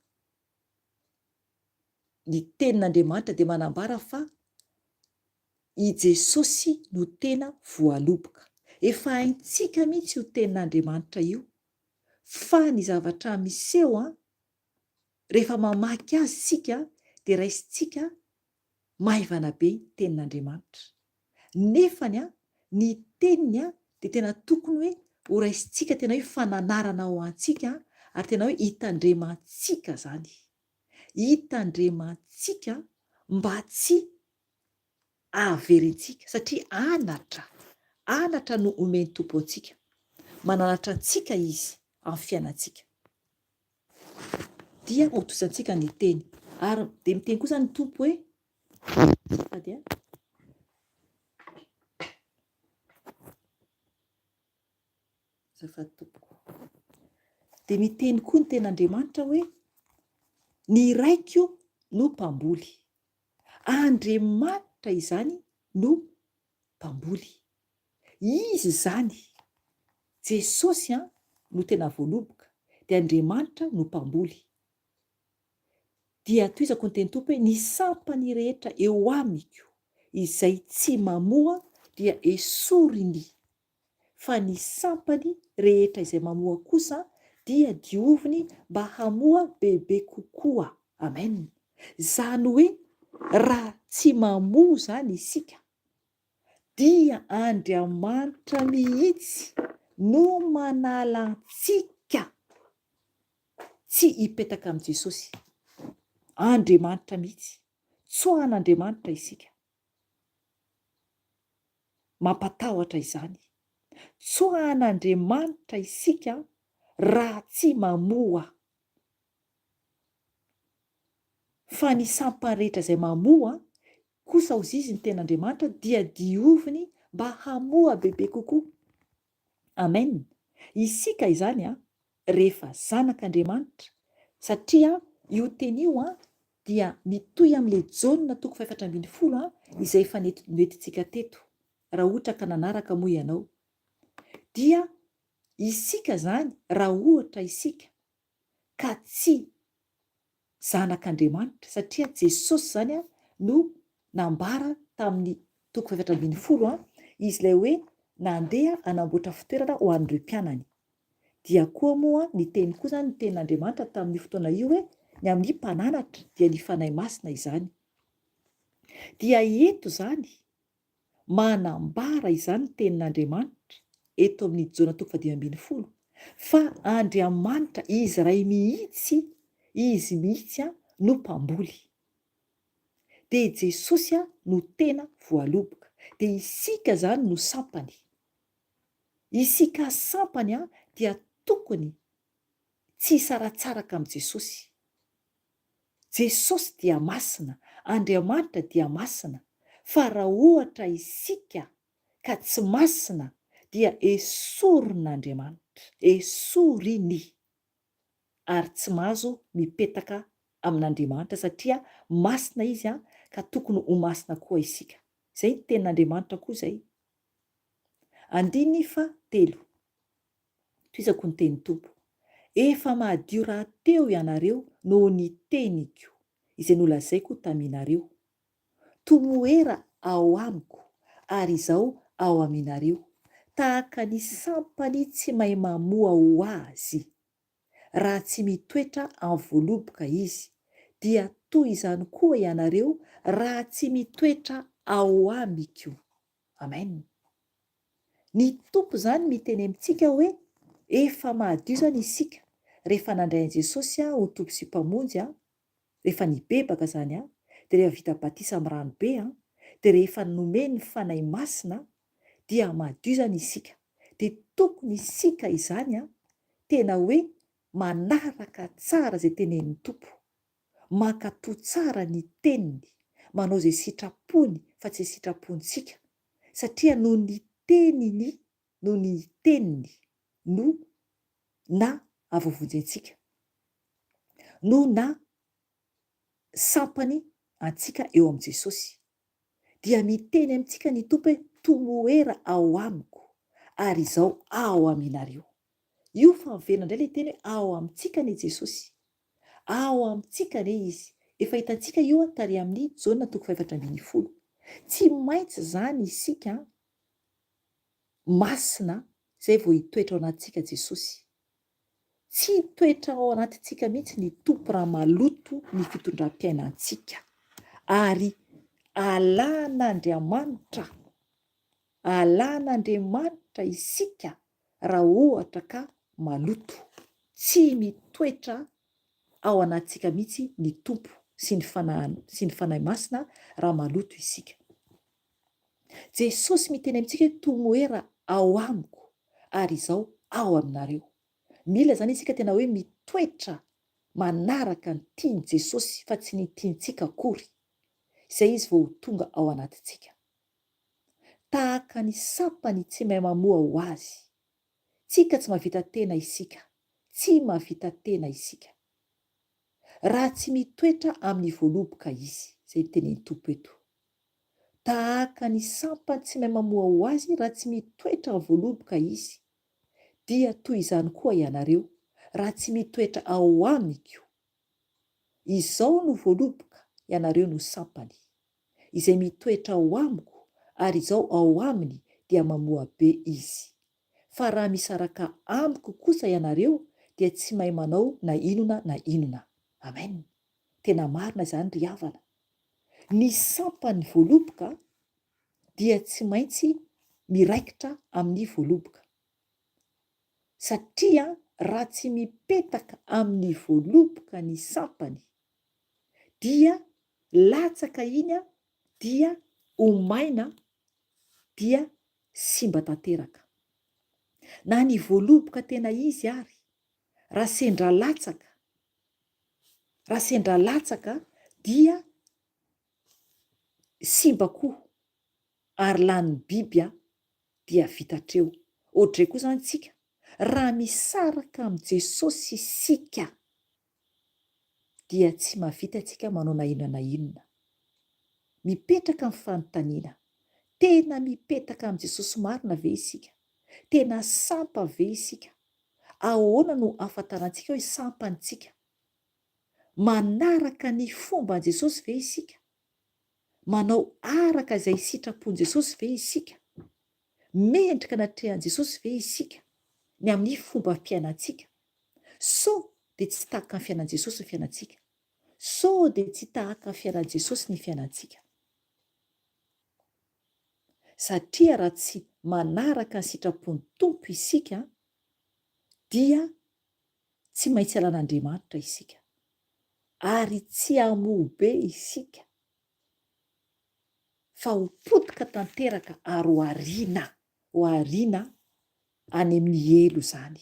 ny tenin'Andriamanitra dia manambara fa i Jesosy no tena voaloboka. Efa haintsika mihitsy io tenin'Andriamanitra io, fa ny zavatra miseho rehefa mamaky azy sika dia raisintsika maivana be tenin'Andriamanitra. Nefany ny teniny dia tena tokony hoe ho raisintsika tena hoe fananarana ho antsika ary tena hoe hitandremantsika zany. Hitandremantsika mba tsy averentsika satria anatra no omeny Tompo antsika. Mananatra antsika izy amin'ny fiainantsika. Dia otosantsika ny teny ary dia miteny kosa ny Tompo hoe dia miteny koa ny ten'Andriamanitra hoe ny raiko no mpamboly. Andriamanitra izany no mpamboly. Izy zany Jesosy no tena voaloboka dia Andriamanitra no mpamboly. Dia toizako ny teny Tompo hoe ny sampany rehetra eo amiko izay tsy mamoa dia esoriny. Fa ny sampany rehetra izay mamoa kosa dia dioviny mba hamoa bebe kokoa. Amen. Zany hoe raha tsy mamoa zany isika dia Andriamanitra mihitsy no manala antsika tsy hipetaka amin'ny Jesosy. Andriamanitra mihitsy, tsoan'Andriamanitra isika. Mampatahotra izany. Tsoan'Andriamanitra isika raha tsy mamoa. Fa ny sampany rehetra izay mamoa kosa hozy izy ny ten'Andriamanitra dia dioviny mba hamoa bebe kokoa. Amen. isika izany rehefa zanak'Andriamanitra, satria io teny io dia mitohy amin'ilay jauna 4:12 izay efa nentintsika teto, raha ohatra ka nanaraka moa ianao. Dia isika zany raha ohatra isika ka tsy zanak'Andriamanitra, satria Jesosy zany no nambara tamin'ny 4:12 izy ilay hoe nandeha anamboatra fitoerana ho an'ireo mpianany. Dia koa moa ny teny koa zany, ny tenin'Andriamanitra tamin'ny fotoana io hoe ny amin'ny mpananatra dia ny fanahy masina izany. Dia eto zany manambara izany ny tenin'Andriamanitra eto amin'ny jaona 5:12 fa Andriamanitra izy iray mihitsy, izy mihitsy no mpamboly. Dia Jesosy no tena voaloboka. Dia isika zany no sampany. Isika sampany dia tokony tsy hisaratsaraka amin'ny Jesosy. Jesosy dia masina, Andriamanitra dia masina, fa raha ohatra isika ka tsy masina dia esorin'Andriamanitra, esoriny, ary tsy mahazo mipetaka amin'Andriamanitra satria masina izy ka tokony ho masina koa isika. Zay ny tenin'Andriamanitra koa zay. 3 toizako ny teny Tompo. Efa mahadio raha teo ianareo noho ny teniko izay nolazaiko taminareo. Tomoera ao amiko ary izao ao aminareo. Tahaka ny sampany tsy mahay mamoa ho azy. Raha tsy mitoetra amin'ny voaloboka izy, dia toy izany koa ianareo raha tsy mitoetra ao amiko. Amen. Ny Tompo zany miteny amintsika hoe efa mahadio zany isika rehefa nandray an'i Jesosy ho Tompo sy mpamonjy, rehefa nibebaka zany dia rehefa vita batisa amin'ny ranobe, dia rehefa nomeny ny fanahy masina, dia mahadio zany isika. Dia tokony isika izany tena hoe manaraka tsara izay tenenin'ny Tompo, mankatoa tsara ny teniny, manao izay sitrapony fa tsy sitrapontsika, satria no ny teniny no na avovonjy antsika, no na sampany antsika eo amin'ny Jesosy. Dia miteny amintsika ny Tompo hoe tomoera ao amiko ary izao ao aminareo. Io fahaverina indray ilay teny hoe ao amintsika ny Jesosy, ao amintsika ne izy. Efa hitantsika io tary amin'ny jaona 4:12. Tsy maintsy zany isika masina zay vao hitoetra ao anatintsika Jesosy. Tsy hitoetra ao anatintsika mihitsy ny Tompo raha maloto ny fitondram-piainantsika, ary alàn'Andriamanitra isika raha ohatra ka maloto. Tsy mitoetra ao anatintsika mihitsy ny Tompo sy ny fanahy masina raha maloto isika. Jesosy miteny amintsika hoe tomoera ao amiko ary izao ao aminareo. Mila zany isika tena hoe mitoetra manaraka ny tiany Jesosy fa tsy ny tiantsika akory, izay izy vao tonga ao anatintsika. Tahaka ny sampany tsy mahay mamoa ho azy. Tsika tsy mahavita tena isika, tsy mahavita tena isika raha tsy mitoetra amin'ny voaloboka izy, izay tenen'ny Tompo eto. Tahaka ny sampany tsy mahay mamoa ho azy raha tsy mitoetra amin'ny voaloboka izy, dia toy izany koa ianareo raha tsy mitoetra ao amiko. Izao no voaloboka, ianareo no sampany. Izay mitoetra ao amiko ary izao ao aminy dia mamoa be izy. Fa raha misaraka amiko kosa ianareo dia tsy mahay manao na inona na inona. Amen. Tena marina zany ry havana. Ny sampany voaloboka dia tsy maintsy miraikitra amin'ny voaloboka. Satria raha tsy mipetaka amin'ny voaloboka ny sampany, dia latsaka iny dia omaina, dia simba tanteraka. Na ny voaloboka tena izy ary, raha sendra latsaka dia simba koa, ary lan'ny biby dia vitatreo. Ohatray koa zany tsika, Raha misaraka amin'ny Jesosy isika dia tsy mahavita antsika manao na inona na inona. Mipetraka amin'ny fanontaniana. Tena mipetaka amin'ny Jesosy marina ve isika? Tena sampa ve isika? Ahoana no ahafantarantsika hoe sampantsika? Manaraka ny fomban Jesosy ve isika? Manao araka izay sitrapon'i Jesosy ve isika? Mendrika natrehan Jesosy ve isika? Ny amin'ny fomba fiainantsika? So dia tsy tahaka ny fiainan Jesosy ny fiainantsika. So dia tsy tahaka ny fiainan Jesosy ny fiainantsika. Satria raha tsy manaraka ny sitrapon'ny Tompo isika dia tsy maintsy halan'Andriamanitra isika. Ary tsy hamoha be isika. Fa ho potika tanteraka ary ho ariana any amin'ny elo zany.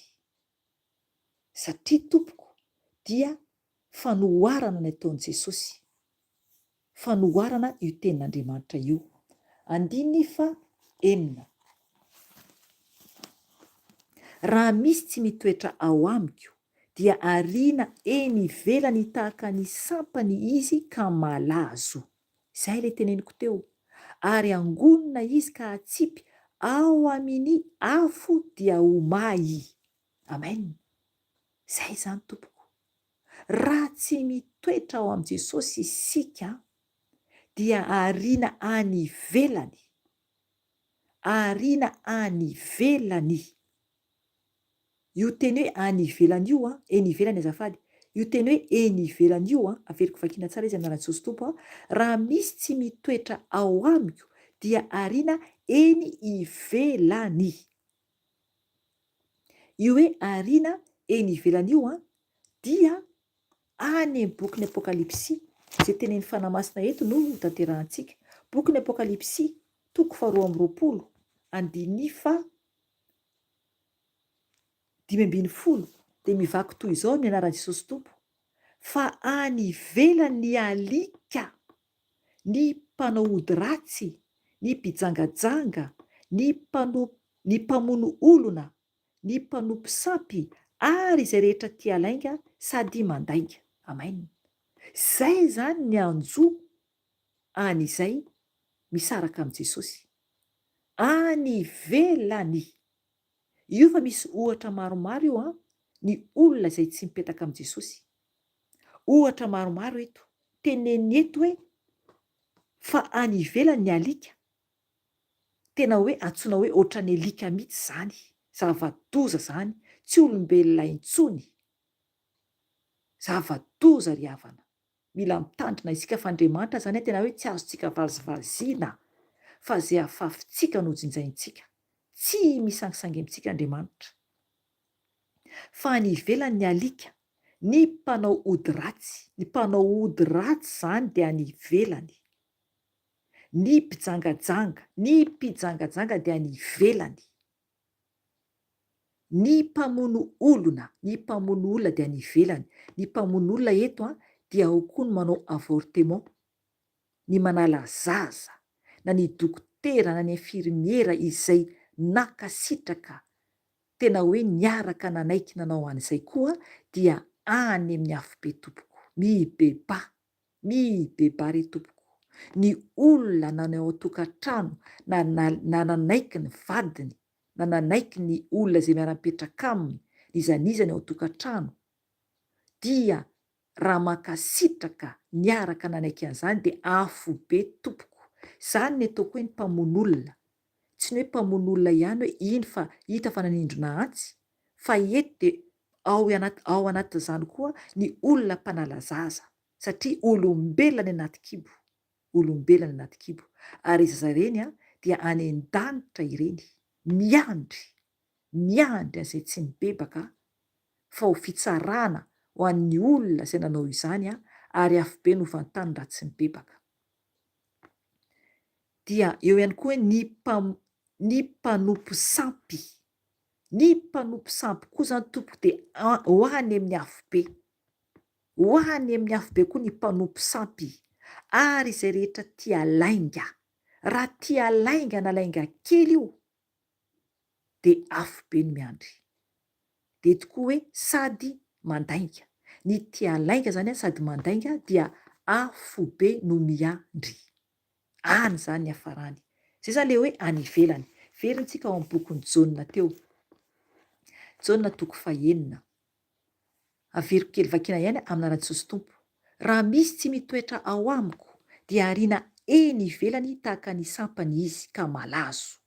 Satria Tompoko dia fanoharana ny ataon'i Jesosy. Fanoharana io tenin'Andriamanitra io. 9. Raha misy tsy mitoetra ao amiko dia ariana eny ivelany tahaka ny sampany izy ka malazo. Izay ilay teneniko teo. Ary angonina izy ka atsipy ao amin'ny afo dia ho may. Amen. Izay zany Tompoko. Raha tsy mitoetra ao amin'i Jesosy isika dia ariana any ivelany. Ariana any ivelany. Io teny hoe any ivelany io eny ivelany azafady. Io teny hoe eny ivelany io averiko vakiana tsara izy anaran'i Jesosy Tompo raha misy tsy mitoetra ao amiko dia ariana eny ivelany. Io hoe ariana eny ivelany io dia any amin'ny boky ny Apokalipsy izay tenen'ny fanamasina eto no tanterahantsika. Boky ny Apokalipsy 2:20 andiny 5:10 dia mivaky toy izao ny anaran'i Jesosy Tompo. Fa any ivelany ny alika, ny mpanao ody ratsy, ny mpijangajanga, ny mpamono olona, ny mpanompo sampy, ary izay rehetra tia lainga sady mandainga. Amen. Zay zany ny anjo any izay misaraka amin'i Jesosy. Any ivelany. Io fa misy ohatra maromaro io ny olona izay tsy mipetaka amin'i Jesosy. Ohatra maromaro eto. Teneny eto hoe fa any ivelany ny alika. Tena hoe antsoina hoe ohatran'ny alika mihitsy zany. Zava-doza zany. Tsy olombelona intsony. Zava-doza ry havana. Mila mitandrina isika fa Andriamanitra zany tena hoe tsy azontsika vazivaziana. Fa izay afafintsika no jinjaintsika. Tsy misangisangy amintsika Andriamanitra. Fa any ivelany ny alika, ny mpanao ody ratsy. Ny mpanao ody ratsy zany dia any ivelany. Ny mpijangajanga dia any ivelany. Ny mpamono olona dia any ivelany. Ny mpamono olona eto dia ao koa ny manao avortement, ny manala zaza, na ny dokotera, na ny infirmiera izay nakasitraka tena hoe niaraka nanaiky nanao an'izay koa dia any amin'ny afo be Tompoko. Mibeba re Tompoko. Ny olona nanao tokantrano na nanaiky ny vadiny, na nanaiky ny olona izay miara-mipetraka aminy, izanizany ao tokantrano, dia raha makasitraka niaraka nanaiky an'izany dia afo be Tompoko. Zany ny ataoko hoe ny mpamono olona. Tsy ny hoe mpamono olona ihany hoe iny fa hita fa nanindrona antsy, fa eto dia ao anatin'izany koa ny olona mpanala zaza. Satria olombelona ny anaty kibo. Olombelona ny anaty kibo. Ary izy zareny dia any an-danitra ireny. Miandry an'izay tsy mibebaka fa ho fitsarana ho an'ny olona izay nanao izany ary afo be no vantany raha tsy mibebaka. Dia eo ihany koa ny mpanompo sampy. Ny mpanompo sampy koa zany Tompo dia ho any amin'ny afo be. Ho any amin'ny afo be koa ny mpanompo sampy. Ary izay rehetra tia lainga. Raha tia lainga na lainga kely io dia afo be ny miandry. de tokoa hoe sady mandainga. Ny tia lainga zany sady mandainga dia afo be no miandry. Any zany ny hafarany. Zay zany le hoe any ivelany. Veryntsika ao amin'ny bokiny Jaona teo. Jaona 9. Averiko kely vakina ihany amin'ny anaran'i Jesosy Tompo. Raha misy tsy mitoetra ao amiko dia ariana eny ivelany tahaka ny sampany izy ka malazo.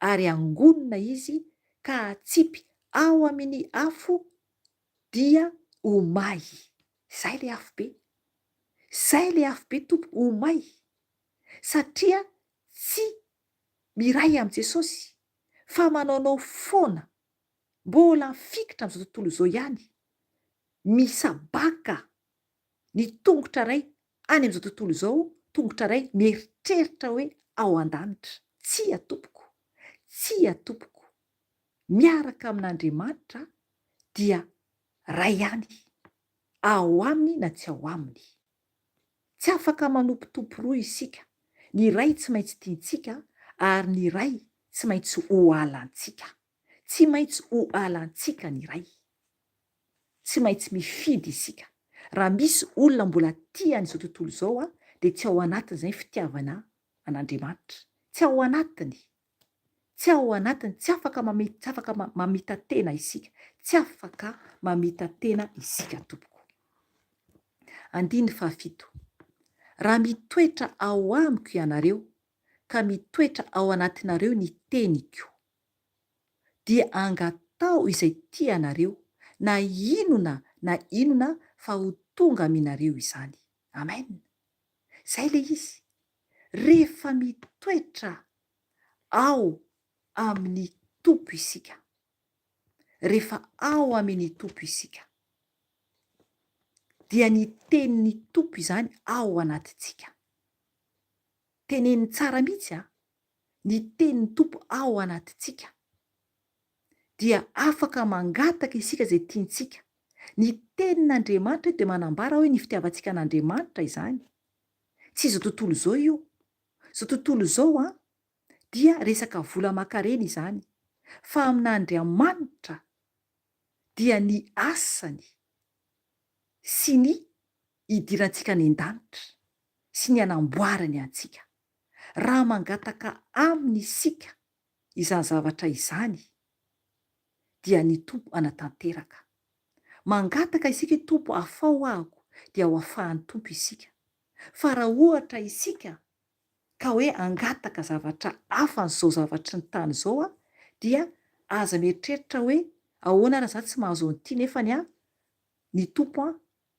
Ary angonina izy ka atsipy ao amin'ny afo dia omay. Zay le afo be. Zay le afo be Tompo, omay. Satria tsy miray amin'i Jesosy fa manaonao foana mbola fikitra amin'izao tontolo izao ihany. Misabaka ny tongotra ray any amin'izao tontolo izao, tongotra ray mieritreritra hoe ao an-danitra. Tsia Tompoko, tsia Tompoko. Miaraka amin'Andriamanitra dia ray ihany. Ao aminy na tsy ao aminy. Tsy afaka manompotompo roa isika. Ny ray tsy maintsy tiantsika ary ny ray tsy maintsy ho alantsika. Tsy maintsy ho alantsika ny ray. Tsy maintsy mifidy isika. Raha misy olona mbola tia an'izao tontolo izao dia tsy ao anatiny izay fitiavana an'Andriamanitra. Tsy ao anatiny. Tsy ao anatiny. Tsy afaka mamita tena isika. Tsy afaka mamita tena isika Tompoko. 7. Raha mitoetra ao amiko ianareo ka mitoetra ao anatinareo ny teniko dia angatao izay tianareo na inona fa ho tonga aminareo izany. Amen. Zay le izy. Rehefa mitoetra ao amin'ny Tompo isika. Rehefa ao amin'ny Tompo isika. Dia ny tenin'ny Tompo izany ao anatitsika. Teneniny tsara mihitsy ny tenin'ny Tompo ao anatitsika. Dia afaka mangataka isika zay tiantsika. Ny tenin'Andriamanitra dia manambara hoe ny fitiavantsika an'Andriamanitra izany. Tsy izao tontolo izao io. Izao tontolo izao dia resaka vola aman-karena izany. Fa amin'Andriamanitra dia ny asany sy ny idirantsika any an-danitra sy ny anamboarany antsika. Raha mangataka aminy isika izany zavatra izany dia ny Tompo anatanteraka. Mangataka isika Tompo afao ahako dia ho afahan'ny Tompo isika. Fa raha ohatra isika ka hoe angataka zavatra hafa n'izao zavatra ny tany izao dia aza mieritreritra hoe ahoana raha za tsy mahazo an'ity nefany ny Tompo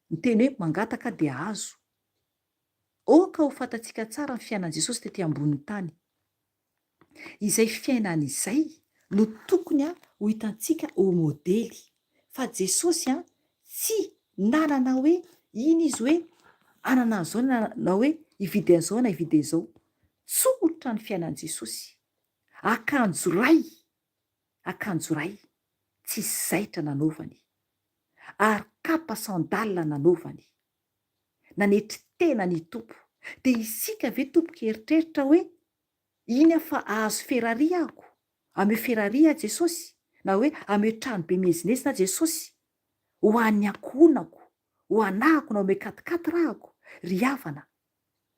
miteny hoe mangataka dia azo. Oka ho fantatsika tsara ny fiainan'i Jesosy tety ambonin'ny tany. Izay fiainana izay no tokony ho hitantsika ho modely. Fa Jesosy tsy nanana hoe iny izy hoe anana an'izao na hoe hividy an'izao na hividy an'izao. Tsotra ny fiainan'i Jesosy. Akanjo ray tsy zaitra nanaovany. Ary kapa sandalina nanaovany. Nanetry tena ny Tompo. Dia isika ve Tompoka eritreritra hoe iny fa ahazo Ferrari ako. Ameo Ferrari Jesosy. Na hoe ameo trano be mezinezina Jesosy. Ho an'ny ankohonako. Ho anahako na omeo 4x4 rahako. Ry havana.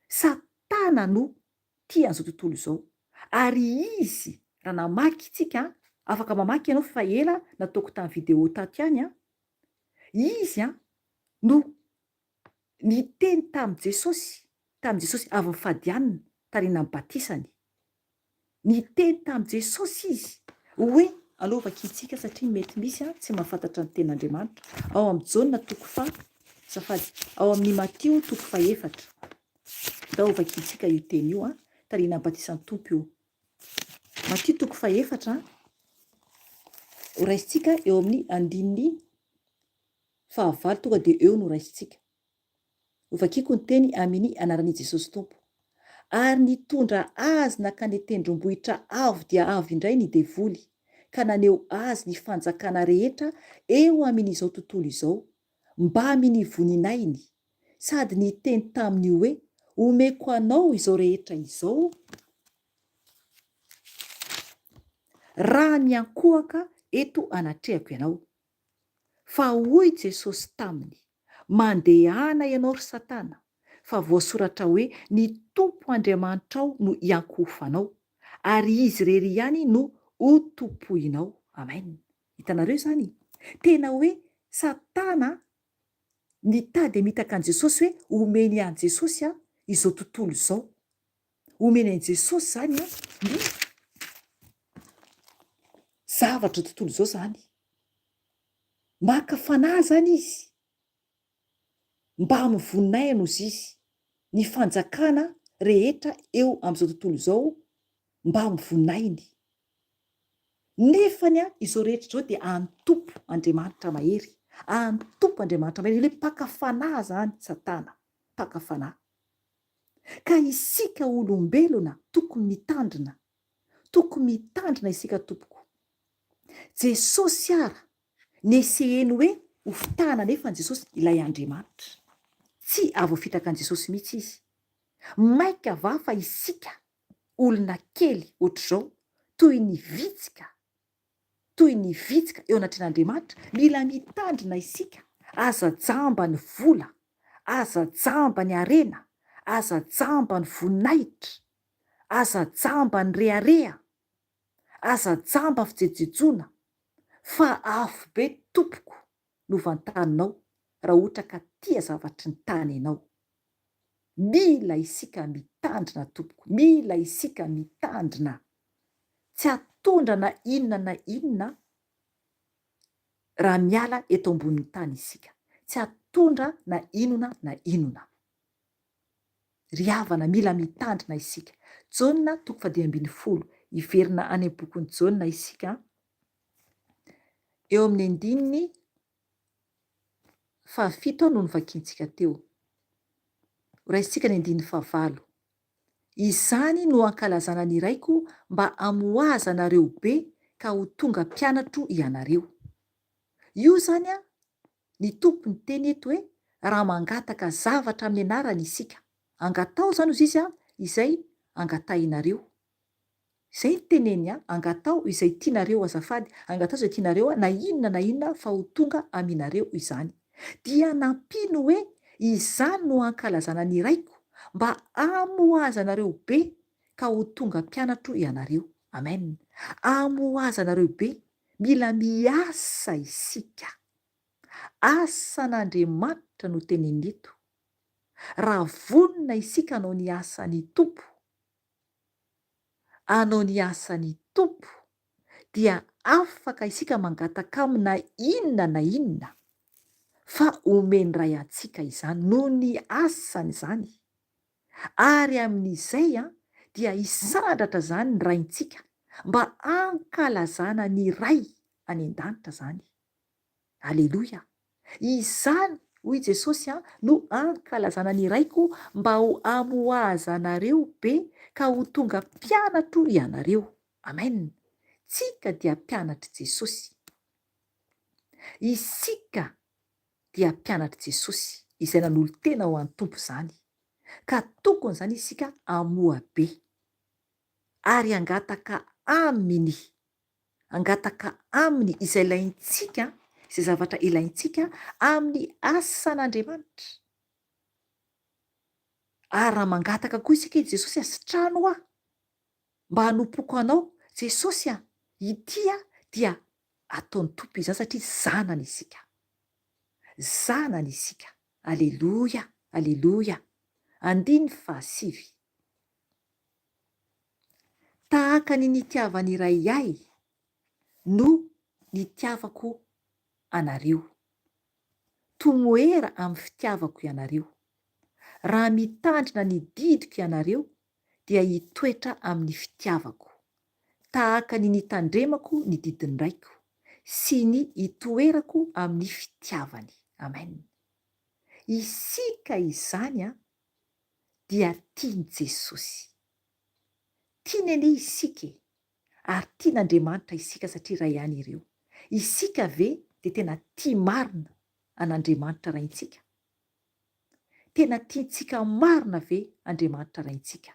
Satana no tia an'izao tontolo izao. Ary izy raha namaky itsika afaka mamaky ianao fa ela nataoko tamin'ny video tato ihany izy no niteny tamin'i Jesosy avy mifadianina tariana amin'ny batisany. Niteny tamin'i Jesosy izy hoe aleo vakintsika satria mety misy tsy mahafantatra ny tenin'Andriamanitra. Ao amin'ny Jaona 9 ao amin'ny Matio 4. Ndao vakintsika io teny io tariana amin'ny batisan'ny Tompo io. Matio 4 ho raisitsika eo amin'ny 9:9 tonga dia eo no raisitsika. Ho vakiko ny teny amin'ny anaran'i Jesosy Tompo. Ary nitondra azy nakany tendrombohitra avo dia avo indray ny devoly, ka naneo azy ny fanjakana rehetra eo amin'izao tontolo izao, mba amin'ny voninainy, sady niteny taminy hoe omeko anao izao rehetra izao raha miankohaka eto anatrehako ianao. Fa hoy Jesosy taminy, mandehana ianao ry Satana, fa voasoratra hoe ny Tompo Andriamanitrao no iankofanao, ary izy irery ihany no hotompoinao. Amen. Hitanareo zany, tena hoe Satana mitady mitaka an' Jesosy hoe omeny an' Jesosy izao tontolo izao. Omeny an' Jesosy zany ny zavatra tontolo izao zany. Maka fanahy zany izy, mba hamovonaina ozy izy ny fanjakana rehetra eo amin'izao tontolo izao, mba hamovonainy. Nefany izao rehetra izao dia antompo Andriamanitra mahery, antompo Andriamanitra mahery. Ilay mpaka fanahy zany Satana, mpaka fanahy. Ka isika olombelona tokony mitandrina isika tompoko. Jesosy ara neseheny hoe hofitahana, nefa Jesosy ilay Andriamanitra, tsy avoafitaka an' Jesosy mihitsy izy. Maika va fa isika olona kely ohatr'izao, toy ny vitsika eo anatrin'Andriamanitra, mila mitandrina isika, aza jamba ny vola, aza jamba ny arena, aza jamba ny voninahitra, aza jamba ny rehareha, aza jamba ny fijejojoana, fa afo be tompoko no vantaninao raha ohatra ka tia zavatry ny tany ianao. Mila isika mitandrina tompoko, mila isika mitandrina, tsy atondra na inona raha miala eto ambonin'ny tany isika, tsy atondra na inona. Ry havana, mila mitandrina isika. Jaona 2:10 iverina any am-bokon'ny Jaona isika, eo amin'ny 7 no nivakiantsika teo. Raisitsika ny 9. Izany no ankalazana ny raiko mba hamoaza anareo be ka ho tonga mpianatro ianareo. Io zany ny tompony teny eto hoe raha mangataka zavatra amin'ny anarany isika, angatao zany ozy izy izay angatahinareo. Izay ny teneny, angatao izay tianareo azafady, angatao izay tianareo na inona fa ho tonga aminareo izany. Dia nampino hoe izany no ankalazana ny raiko mba hamoaza anareo be ka ho tonga mpianatro ianareo. Amen. Hamoaza anareo be, mila miasa isika. Asan'Andriamanitra no teneny eto. Raha vonona isika hanao ny asan'ny Tompo, hanao ny asan'ny Tompo, dia afaka isika mangataka amina inona fa omeny ray antsika izany noho ny asany izany. Ary amin'izay dia hisandratra zany ny raintsika mba ankalazana ny ray any an-danitra zany. Aleloia. Izany hoy Jesosy no ankalazana ny raiko mba ho hamoaza anareo be ka ho tonga mpianatro ianareo. Amen. Tsika dia mpianatry Jesosy. Isika dia mpianatry Jesosy izay nanolo tena ho an'ny Tompo zany. Ka tokony zany isika hamoa be ary angataka aminy izay ilaintsika, izay zavatra ilaintsika amin'ny asan'Andriamanitra. Ary raha mangataka koa isika Jesosy sitrano mba hanompoako anao, Jesosy ity dia ataon'ny Tompo izany satria zanany isika. Zanany isika. Aleloia, aleloia. 7. Tahaka ny nitiavany iray ahy no nitiavako anareo. Tomoera amin'ny fitiavako ianareo. Raha mitandrina ny didiko ianareo dia hitoetra amin'ny fitiavako. Tahaka ny nitandremako ny didiny raiko sy ny hitoerako amin'ny fitiavany. Amen. Isika izany dia tiany Jesosy. Tiany anie isika ary tian'Andriamanitra isika satria ray ihany ireo. Isika ve dia tena tia marina an'Andriamanitra raintsika? Tena tiantsika marina ve Andriamanitra raintsika?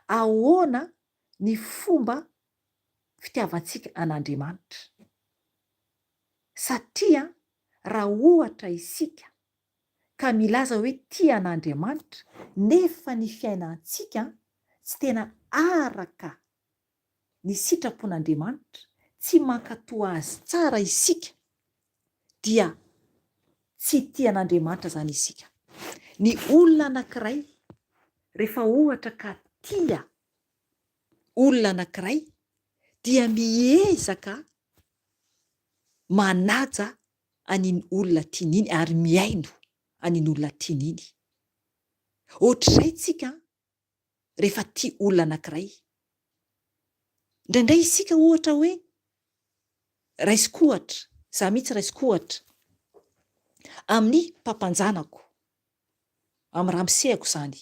Ahoana ny fomba fitiavantsika an'Andriamanitra? Satria raha ohatra isika ka milaza hoe tia an'Andriamanitra nefa ny fiainantsika tsy tena araka ny sitrapon'Andriamanitra, tsy mankatoa azy tsara isika, dia tsy tia an'Andriamanitra zany isika. Ny olona anankiray rehefa ohatra ka tia olona anankiray dia miezaka manaja an'iny olona tian'iny ary miaino an'iny olona tian'iny. Ohatr'izay tsika rehefa tia olona anankiray. Indraindray isika ohatra hoe raisiko ohatra, za mihitsy raisiko ohatra amin'ny mpampanjanako, amin'ny ramosehako zany.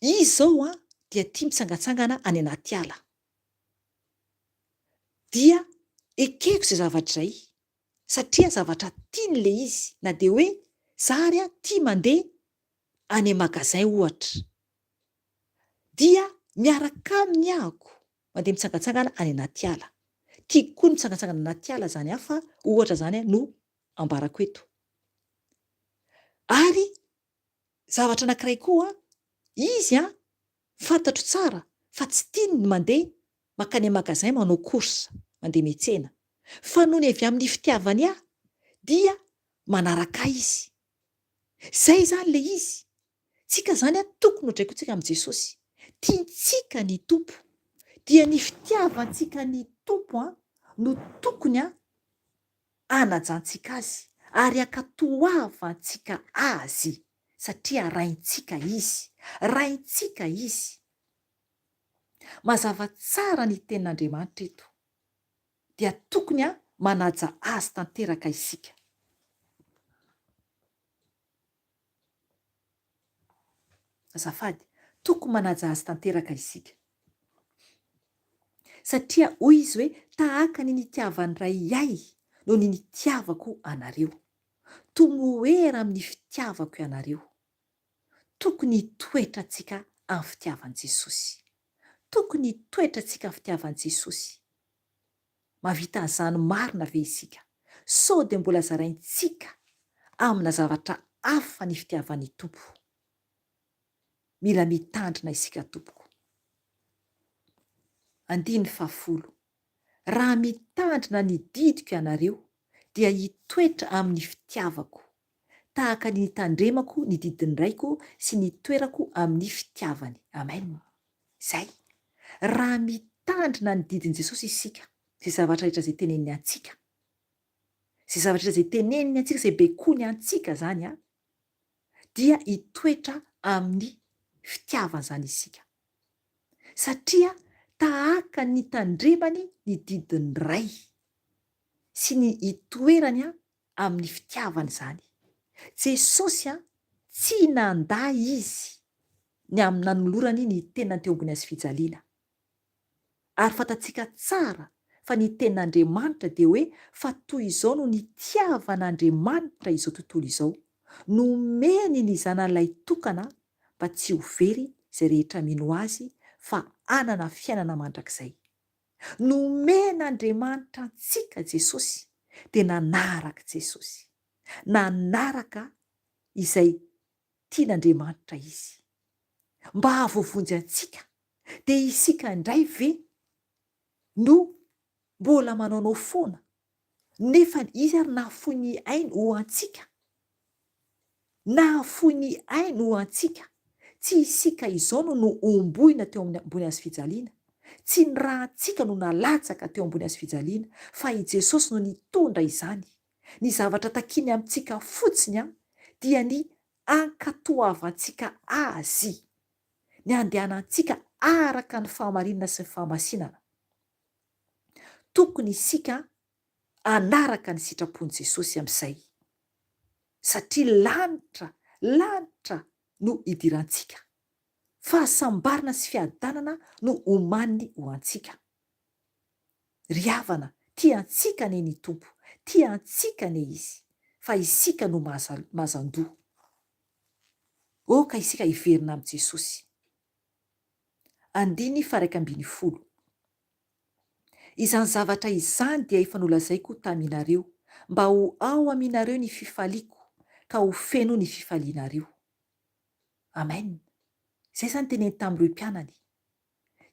Izy zao dia tia mitsangatsangana any anaty ala. Dia ekeko izay zavatra izay satria zavatra tiany le izy, na dia hoe zary tia mandeha any magasin ohatra. Dia miaraka aminy ahako mandeha mitsangatsangana any anaty ala. Tiako koa ny mitsangatsangana anaty ala zany fa ohatra zany no ambarako eto. Ary zavatra anankiray koa izy fantatro tsara fa tsy tiany ny mandeha makany magasin manao course, mandeha miantsena, fa noho ny avy amin'ny fitiavany dia manaraka izy. Zay zany le izy. Tsika zany tokony hodraikontsika amin'i Jesosy. Tiantsika ny Tompo. Dia ny fitiavantsika ny Tompo no tokony anajantsika azy ary ankatoavantsika azy satria raintsika izy. Raintsika izy. Mazava tsara ny tenin'Andriamanitra eto. Dia tokony manaja azy tanteraka isika. Azafady, tokony manaja azy tanteraka isika. Satria hoy izy hoe tahaka ny nitiavan'ny ray ahy no ny nitiavako anareo. Tomoera amin'ny fitiavako ianareo. Tokony hitoetra antsika amin'ny fitiavan'i Jesosy. Tokony hitoetra antsika amin'ny fitiavan'i Jesosy. Mahavita an'izany marina ve isika? Sao dia mbola zaraintsika amina zavatra hafa ny fitiavan'ny Tompo. Mila mitandrina isika tompoko. 10. Raha mitandrina ny didiko ianareo dia hitoetra amin'ny fitiavako tahaka ny nitandremako ny didin'ny raiko sy ny toerako amin'ny fitiavany. Amen. Zay. Raha mitandrina ny didin' Jesosy isika, zay zavatra rehetra izay teneniny antsika, zay zavatra rehetra izay teneniny antsika, izay bekoiny antsika zany dia hitoetra amin'ny fitiavany zany isika. Satria tahaka ny tandremany ny didin'ny ray sy ny hitoerany amin'ny fitiavany zany. Jesosy tsy nanda izy ny amin'ny nanolorany ny tenany teo ambony azy fijaliana. Ary fantatsika tsara fa ny tenin'Andriamanitra dia hoe fa toy izao no nitiavan'Andriamanitra izao tontolo izao. Nomeny ny zanan'ilay tokana mba tsy ho very izay rehetra mino azy fa anana fiainana mandrakizay. Nomen'Andriamanitra antsika Jesosy dia nanaraka Jesosy. Nanaraka izay tian'Andriamanitra izy. Mba hahavoavonjy antsika dia isika indray ve no mbola manaonao foana nefa izy ary nahafoy ny ainy ho antsika. Nahafoy ny ainy ho antsika. Tsy isika izao no omboina teo ambony azy fijaliana. Tsy ny rahantsika no nalatsaka teo ambony azy fijaliana, fa i Jesosy no nitondra izany. Ny zavatra takiny amintsika fotsiny dia ny ankatoavantsika azy, ny andehanantsika araka ny fahamarinana sy ny fahamasinana. Tokony isika anaraka ny sitrapon'i Jesosy amin'izay. Satria lanitra no idirantsika. Fahasambarana sy fiadanana no omaniny ho antsika. Ry havana, tiantsika anie ny Tompo, tiantsika anie izy, fa isika no mazandoa. Oka isika hiverina amin'i Jesosy. 10. Izany zavatra izany dia efa nolazaiko taminareo mba ho ao aminareo ny fifaliako ka ho feno ny fifalianareo. Amen. Izay zany teneny tamin'ireo mpianany.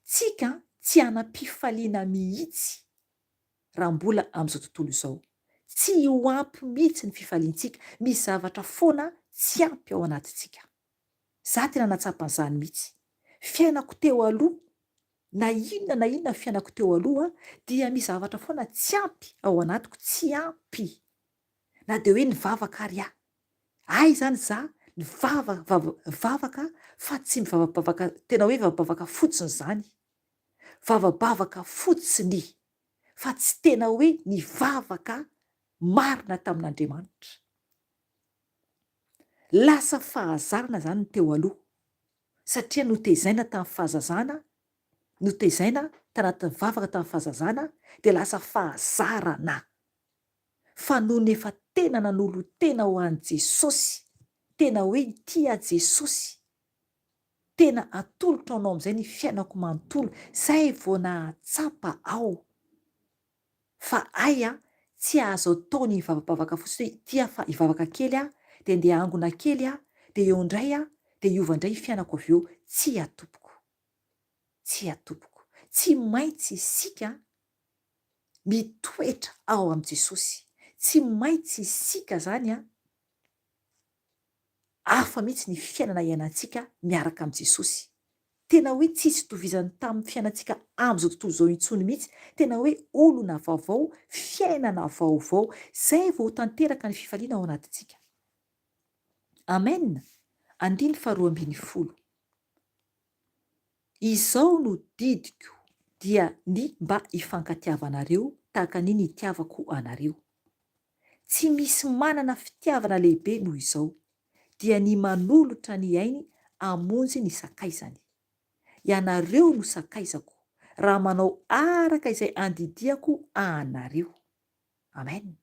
Tsika tsy anam-pifaliana mihitsy raha mbola amin'izao tontolo izao. Tsy ho ampy mihitsy ny fifaliantsika. Misy zavatra foana tsy ampy ao anatintsika. Za tena natsapan'izany mihitsy. Fiainako teo aloha, na inona fiainako teo aloha, dia misy zavatra foana tsy ampy ao anatiko, tsy ampy. Na dia hoe nivavaka ary aho. Ay zany za vavaka fa tsy mivavabavaka, tena hoe vavabavaka fotsiny zany. Vavabavaka fotsiny, fa tsy tena hoe nivavaka marina tamin'Andriamanitra. Lasa fahazarana zany ny teo aloha, satria notezaina tamin'ny fahazazana, notezaina tanatin'ny vavaka tamin'ny fahazazana, dia lasa fahazarana. Fa noho ny efa tena nanolo tena ho an'i Jesosy, tena hoe tia Jesosy, tena atolotra anao amin'izay ny fiainako manontolo, izay vao nahatsapa ao. Fa aya tsy azo atao ny hivavabavaka fotsiny, tia fa hivavaka kely aho, dia andeha hangona kely aho, dia eo indray aho, dia hiova indray fiainako avy eo. Tsy atopoko. Tsy atopoko. Tsy maintsy isika mitoetra ao amin'i Jesosy. Tsy maintsy isika zany hafa mihitsy ny fiainana iainantsika miaraka amin'i Jesosy. Tena hoe tsisy tovizany tamin'ny fiainantsika amin'izao tontolo izao intsony mihitsy. Tena hoe olona vaovao, fiainana vaovao, izay vao tanteraka ny fifaliana ao anatintsika. Amen. 12. Izao no didiko dia ny mba hifankatiavanareo tahaka ny itiavako anareo. Tsy misy manana fitiavana lehibe noho izao, dia ny manolotra ny ainy amonjy ny sakaizany. Ianareo no sakaizako raha manao araka izay andidiako anareo. Amen.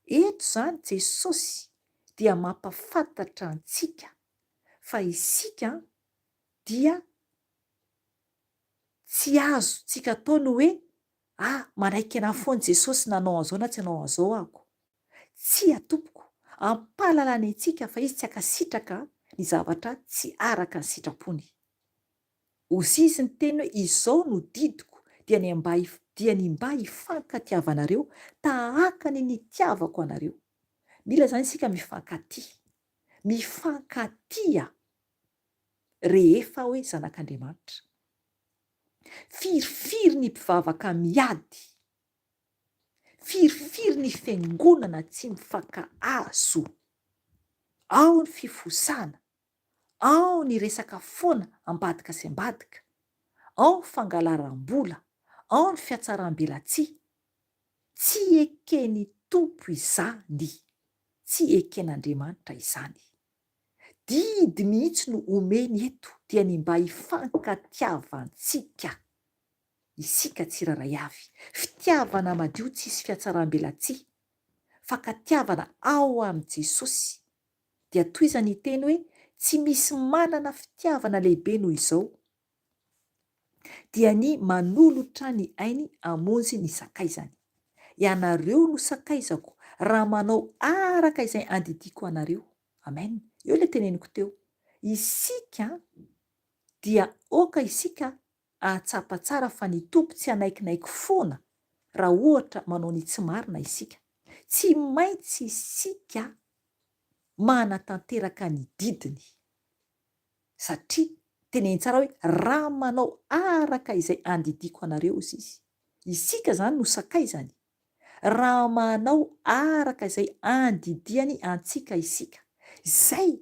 Eto zany Jesosy dia mampafantatra antsika fa isika dia tsy azo tsika atao ny hoe manaiky anahy foana Jesosy nanao an'izao na tsy nanao an'izao ako. Tsy atopoko. Ampahalalany antsika fa izy tsy akasitraka ny zavatra tsy araka ny sitrapony. Ozy izy ny teny hoe izao no didiko dia ny mba hifankatiavanareo tahaka ny nitiavako anareo. Mila zany isika mifankatia. Mifankatia rehefa hoe zanak'Andriamanitra. Firifiry ny mpivavaka miady. Firifiry ny fiangonana tsy mifankahazo. Ao ny fifosana, ao ny resaka foana ambadika sy ambadika, ao ny fangalaram-bola, ao ny fiatsaram-belatsia. Tsy ekeny tompo izany, tsy eken'Andriamanitra izany. Didy mihitsy no omeny eto dia ny mba hifankatiavantsika. Isika tsiraray avy. Fitiavana madio tsisy fiatsaram-belatsia, fankatiavana ao amin'i Jesosy. Dia toy izany teny hoe tsy misy manana fitiavana lehibe noho izao, dia ny manolotra ny ainy amonjy ny sakaizany. Ianareo no sakaizako raha manao araka izay andidiko anareo. Amen. Eo ilay teneniko teo. Isika dia oka isika ahatsapa tsara fa ny tompo tsy hanaikinaiky foana raha ohatra manao ny tsy marina isika. Tsy maintsy isika manatanteraka ny didiny. Satria teneny tsara hoe raha manao araka izay andidiko anareo izy. Isika zany no sakaizany. Raha manao araka izay andidiany antsika isika. Izay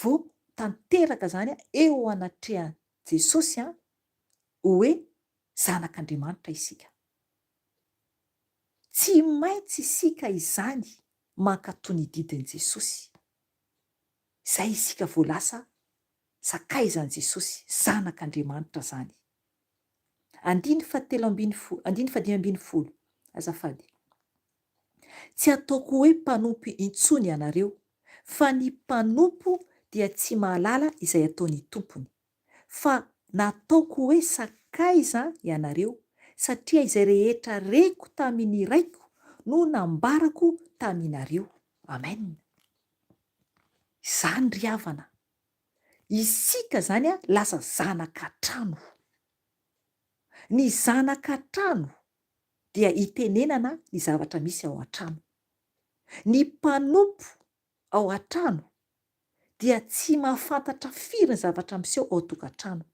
vao tanteraka zany eo anatrehan'i Jesosy hoe zanak'Andriamanitra isika. Tsy maintsy isika izany mankatoy ny didin'i Jesosy. Izay isika vao lasa sakaizan'i Jesosy, zanak'Andriamanitra zany. 5:10 azafady. Tsy ataoko hoe mpanompo intsony ianareo, fa ny mpanompo dia tsy mahalala izay ataony tompony. Fa nataoko hoe sakaiza ianareo, satria izay rehetra reko tamin'ny raiko no nambarako taminareo. Amen. Izany ry havana. Isika zany lasa zanaka trano. Ny zanaka trano dia itenenana ny zavatra misy ao an-trano. Ny mpanompo ao an-trano dia tsy mahafantatra firy ny zavatra miseho ao an-tokantrano.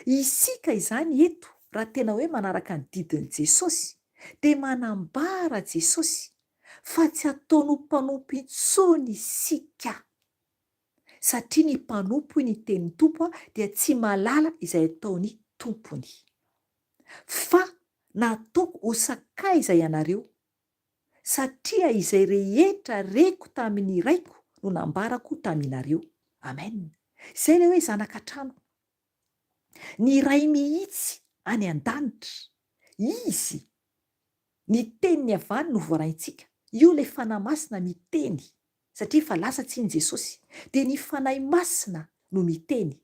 Isika izany eto, raha tena hoe manaraka ny didin'i Jesosy, dia manambara Jesosy fa tsy ataony mpanompo intsony isika. Satria ny mpanompo ny tenin'ny tompo dia tsy malala izay ataony tompony. Fa nataoko ho sakaiza ianareo, satria izay rehetra reko tamin'ny raiko no nambarako taminareo. Amen. Izay ilay hoe zanaka trano. Ny ray mihitsy any an-danitra, izy ny teniny avy any no voaraintsika. Io ilay fanahy masina miteny, satria fa lasa tsy iny Jesosy. Dia ny fanahy masina no miteny,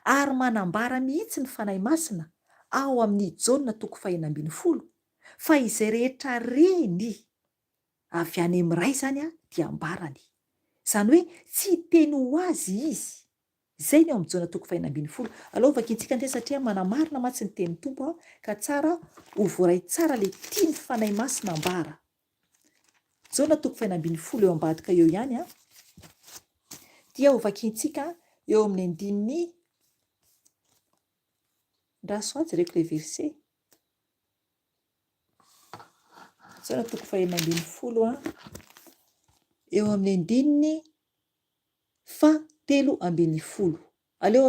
ary manambara mihitsy ny fanahy masina ao amin'ny Jaona 4:12, fa izay rehetra reny avy any amin'ny ray zany dia ambarany. Izany hoe tsy teny ho azy izy. Izay ny ao amin'ny Jaona 4:12. Aleo vakiantsika ndray satria manamarina matsy ny tenin'ny tompo ka tsara ho voaray tsara ilay tia ny fanahy masina ambara. Jaona 4:12 eo ambadika eo ihany dia ho vakiantsika eo amin'ny andininy raso azy reko ilay verset. Jaona 4:12 eo amin'ny andininy 7:10. Aleo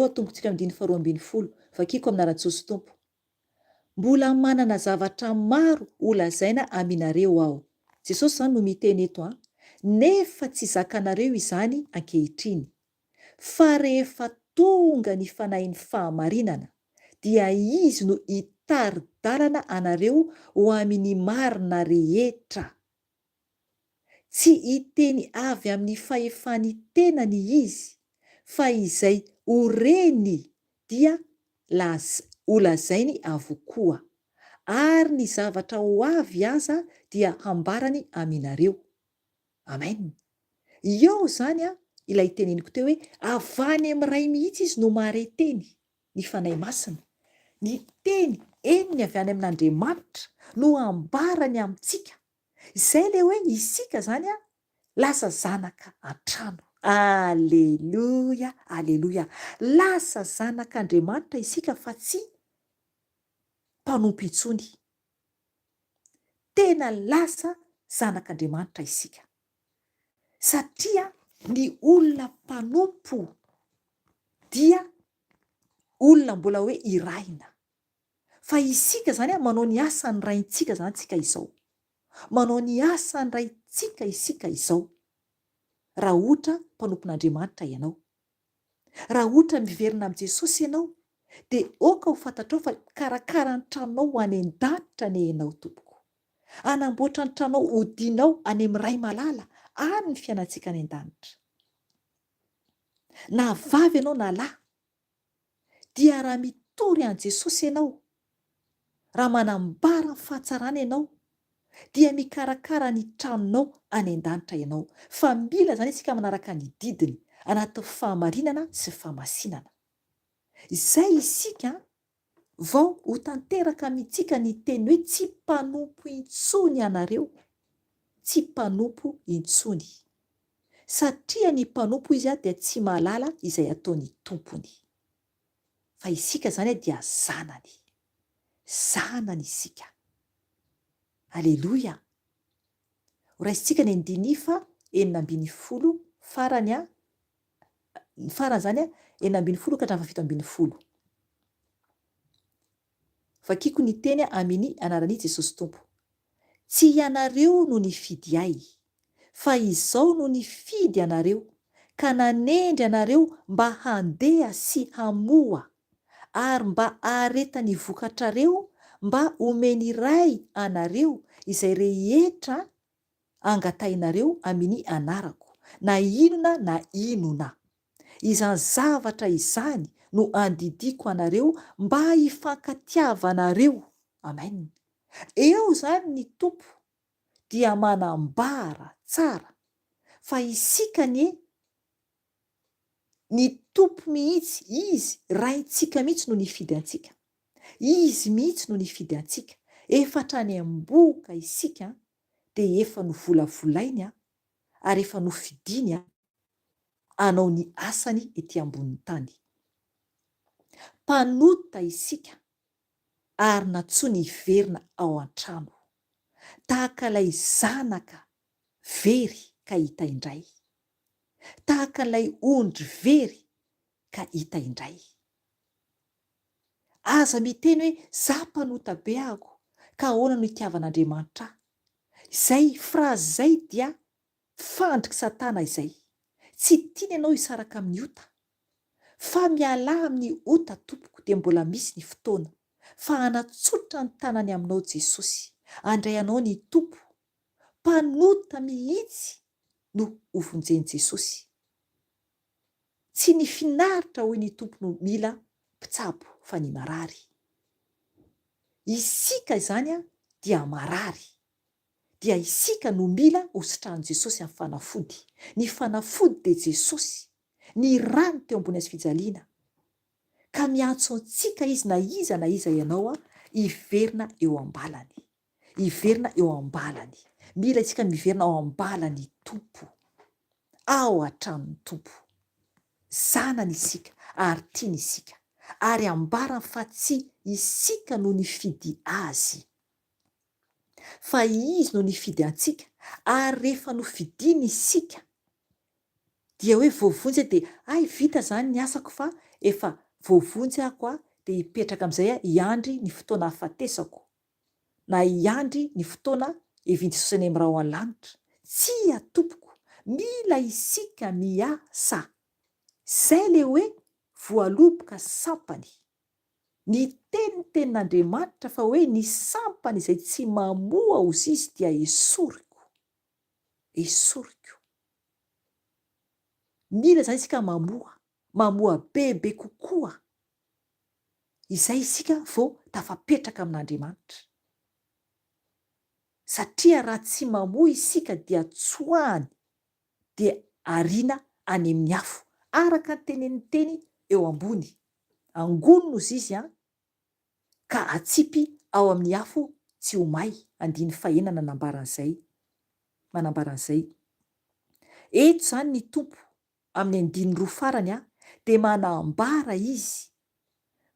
atombotsika amin'ny 2:12. Vakiko amin'ny anaran'i Jesosy Tompo. Mbola manana zavatra maro ho lazaina aminareo aho. Jesosy zany no miteny eto nefa tsy zakanareo izany ankehitriny. Fa rehefa tonga ny fanahin'ny fahamarinana, dia izy no hitari-dalana anareo ho amin'ny marina rehetra. Tsy hiteny avy amin'ny fahefany tenany izy, fa izay ho reny dia ho lazainy avokoa. Ary ny zavatra ho avy aza dia hambarany aminareo. Amen. Eo zany ilay teneniko teo hoe avany amin'ny ray mihitsy izy no mahare teny, ny fanahy masina. Ny teny eniny avy any amin'Andriamanitra no ambarany amintsika. Izay ilay hoe isika zany lasa zanaka an-trano. Aleluia, aleluia. Lasa zanak'Andriamanitra isika fa tsy mpanompo intsony. Tena lasa zanak'Andriamanitra isika. Satria ny olona mpanompo dia olona mbola hoe iraina. Fa isika zany manao ny asan'ny raintsika zany tsika izao. Manao ny asan'ny raintsika isika izao. Raha ohatra mpanompon'Andriamanitra ianao. Raha ohatra miverina amin'i Jesosy ianao, dia oka ho fantatrao fa karakara ny tranonao ho any an-danitra ny ianao tompoko. Anamboatra ny tranonao hodianao any amin'ny ray malala, any ny fiainantsika any an-danitra. Na vavy ianao na lahy, dia raha mitory an Jesosy ianao, raha manambara ny fahatsarana ianao, dia mikarakara ny tranonao any an-danitra ianao. Fa mila zany isika manaraka ny didiny anaty fahamarinana sy fahamasinana. Izay isika vao ho tanteraka amintsika ny teny hoe tsy mpanompo intsony ianareo. Tsy mpanompo intsony. Satria ny mpanompo izy dia tsy malala izay ataony tompony. Fa isika zany dia zanany. Zanany isika. Aleluia. Raisitsika ny andiny fa 6:10 farany farany zany 6:10 ka hatramin'ny 7:10. Vakiko ny teny amin'ny anaran'i Jesosy Tompo. Tsy ianareo no nifidy ahy, fa izao no nifidy anareo, ka nanendry anareo mba handeha sy hamoa, ary mba hahareta ny vokatrareo, mba omeny iray anareo izay rehetra angatainareo amin'ny anarako, na inona na inona. Izany zavatra izany no andidiko anareo mba hifankatiavanareo. Amen. Eo zany ny tompo dia manambara tsara fa isika ny tompo mihitsy, izy raintsika mihitsy no nifidy antsika, izy mihitsy no nifidy antsika, efa hatrany am-boka isika dia efa novolavolainy ary efa nofidiny anao ny asany ety ambonin'ny tany. Mpanota isika ary natsoa niverina ao an-trano, tahaka ilay zanaka very ka hita indray, tahaka ilay ondry very ka hita indray. Aza miteny hoe za mpanota be ahako ka ahoana no itiavan'Andriamanitra ahy. Izay frazy izay dia fandriky Satana izay. Tsy tiany ianao hisaraka amin'ny ota, fa miala amin'ny ota tompoko dia mbola misy ny fotoana fa hanatsotra ny tanany aminao Jesosy, handray anao ny tompo. Mpanota mihitsy no hovonjeny Jesosy. Tsy ny finaritra hoy ny tompo no mila mpitsabo fa ny marary. Isika izany dia marary, dia isika no mila hositrahan'i Jesosy amin'ny fanafody. Ny fanafody dia Jesosy, ny rano teo ambony hazofijaliana, ka miantso antsika izy na iza ianao hiverina eo ambalany, hiverina eo ambalany. Mila isika miverina ao ambalany tompo, ao an-tranon'ny tompo. Zanany isika ary tiany isika, ary ambarany fa tsy isika no nifidy azy, fa izy no nifidy antsika. Ary rehefa nofidiny isika dia hoe voavonjy dia ay vita zany ny asako fa efa voavonjy ahako dia hipetraka amin'izay hiandry ny fotoana hafatesako, na hiandry ny fotoana hividy Jesosy any amin'ny raha ao an-lanitra. Tsy atompoko, mila isika miasa. Zay le hoe voaloboka sampany. Ny tenin'Andriamanitra fa hoe ny sampany izay tsy mamoa ozy izy dia esoriko, esoriko. Mila zany isika mamoa bebe kokoa. Izay isika vao tafapetraka amin'Andriamanitra. Satria raha tsy mamoa isika dia tsoahany, dia ariana any amin'ny afo. Araka ny tenen'ny teny eo ambony, angono ozy izy ka atsipy ao amin'ny afo tsy ho may. 9:4 manambara an'izay. Eto zany ny tompo amin'ny 2 farany dia manambara izy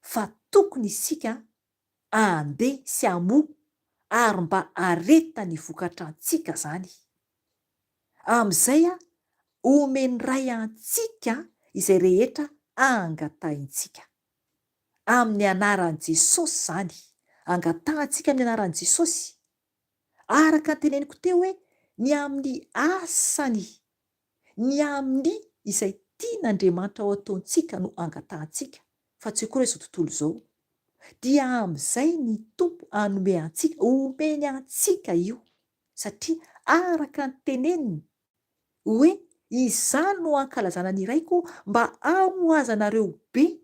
fa tokony isika andeha sy hamoa ary mba areta ny vokatra antsika zany. Amin'izay omeny ray antsika izay rehetra angatahintsika amin'ny anaran'i Jesosy zany. Angatahintsika amin'ny anaran'i Jesosy. Araka teneniko teo hoe ny amin'ny asany, ny amin'ny izay tian'Andriamanitra ao ataontsika no angatahintsika, fa tsy koa izao tontolo izao. Dia amin'izay ny tompo hanome antsika, omeny antsika io, satria araka ny teneniny hoe izany no ankalazana ny iraiko mba hamoazanareo be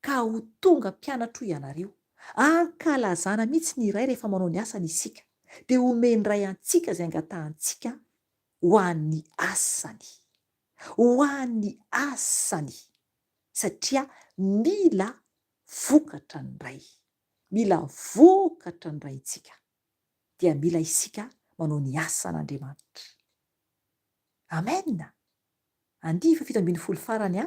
ka ho tonga mpianatro ianareo. Ankalazana mihitsy ny iray rehefa manao ny asany isika, dia omeny ray antsika izay angatahantsika ho an'ny asany, ho an'ny asany, satria mila vokatra ny ray, mila vokatra ny ray tsika, dia mila isika manao ny asan'Andriamanitra. Amen. 10:10 farany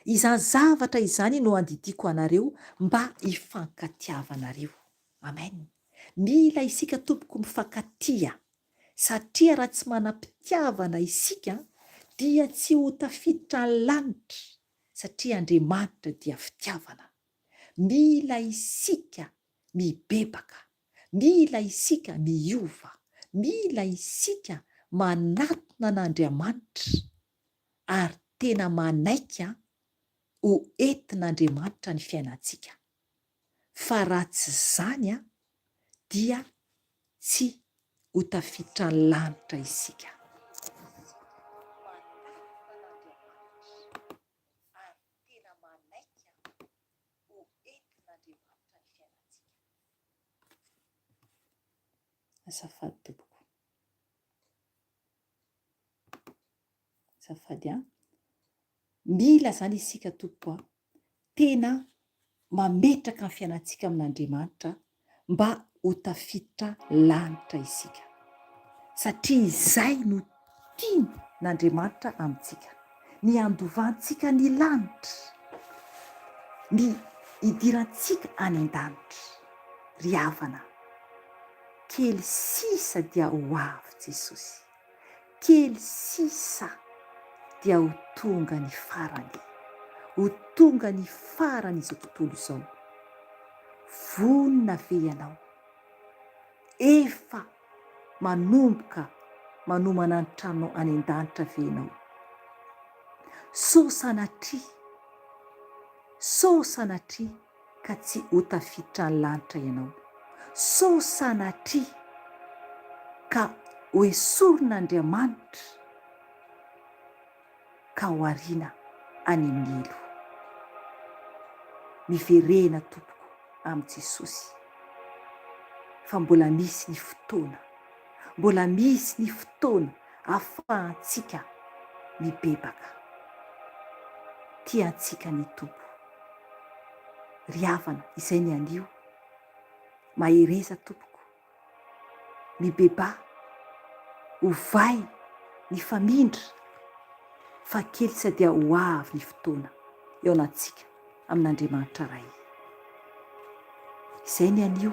izany zavatra izany no andidiko anareo mba hifankatiavanareo. Amen. Mila isika tompoko mifankatia, satria raha tsy manam-pitiavana isika dia tsy ho tafiditra ny lanitra, satria Andriamanitra dia fitiavana. Mila isika mibebaka, mila isika miova, mila isika manatona an'Andriamanitra ary tena manaika ho entin'Andriamanitra ny fiainantsika. Fa raha tsy zany dia tsy ho tafiditra ny lanitra isika. Azafady tompoko. Azafady a. Mila zany isika tompo a tena mametraka ny fiainantsika amin'Andriamanitra mba ho tafiditra lanitra isika. Satria izay no tiany n'Andriamanitra amintsika. Ny andovantsika ny lanitra, ny hidirantsika any an-danitra. Ry havana, kely sisa dia ho avy Jesosy. Kely sisa dia ho tonga ny farany. Ho tonga ny farany izao tontolo izao. Vonona ve ianao? Efa manomboka manomana ny tranonao any an-danitra ve ianao? Sao sanatria ka tsy ho tafiditra ny lanitra ianao. Sao sanatria ka ho esorin'Andriamanitra ka ho ariana any amin'ny elo. Miverena tompoko amin'i Jesosy fa mbola misy ny fotoana, mbola misy ny fotoana ahafahantsika mibebaka. Tiantsika ny tompo. Ry havana, izay ny anio. Mahereza tompoko. Mibeba, hovay, ny famindra. Fa kely sa dia ho avy ny fotoana eo anatsika amin'Andriamanitra iray. Izay ny anio.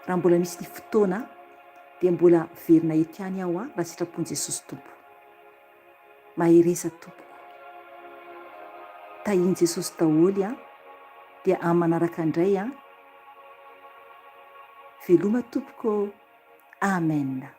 Raha mbola misy ny fotoana dia mbola verina eto ihany aho raha sitrapon'i Jesosy tompo. Mahereza tompoko. Tahian Jesosy daholo dia amin'ny manaraka indray veloma tompoko. Amen.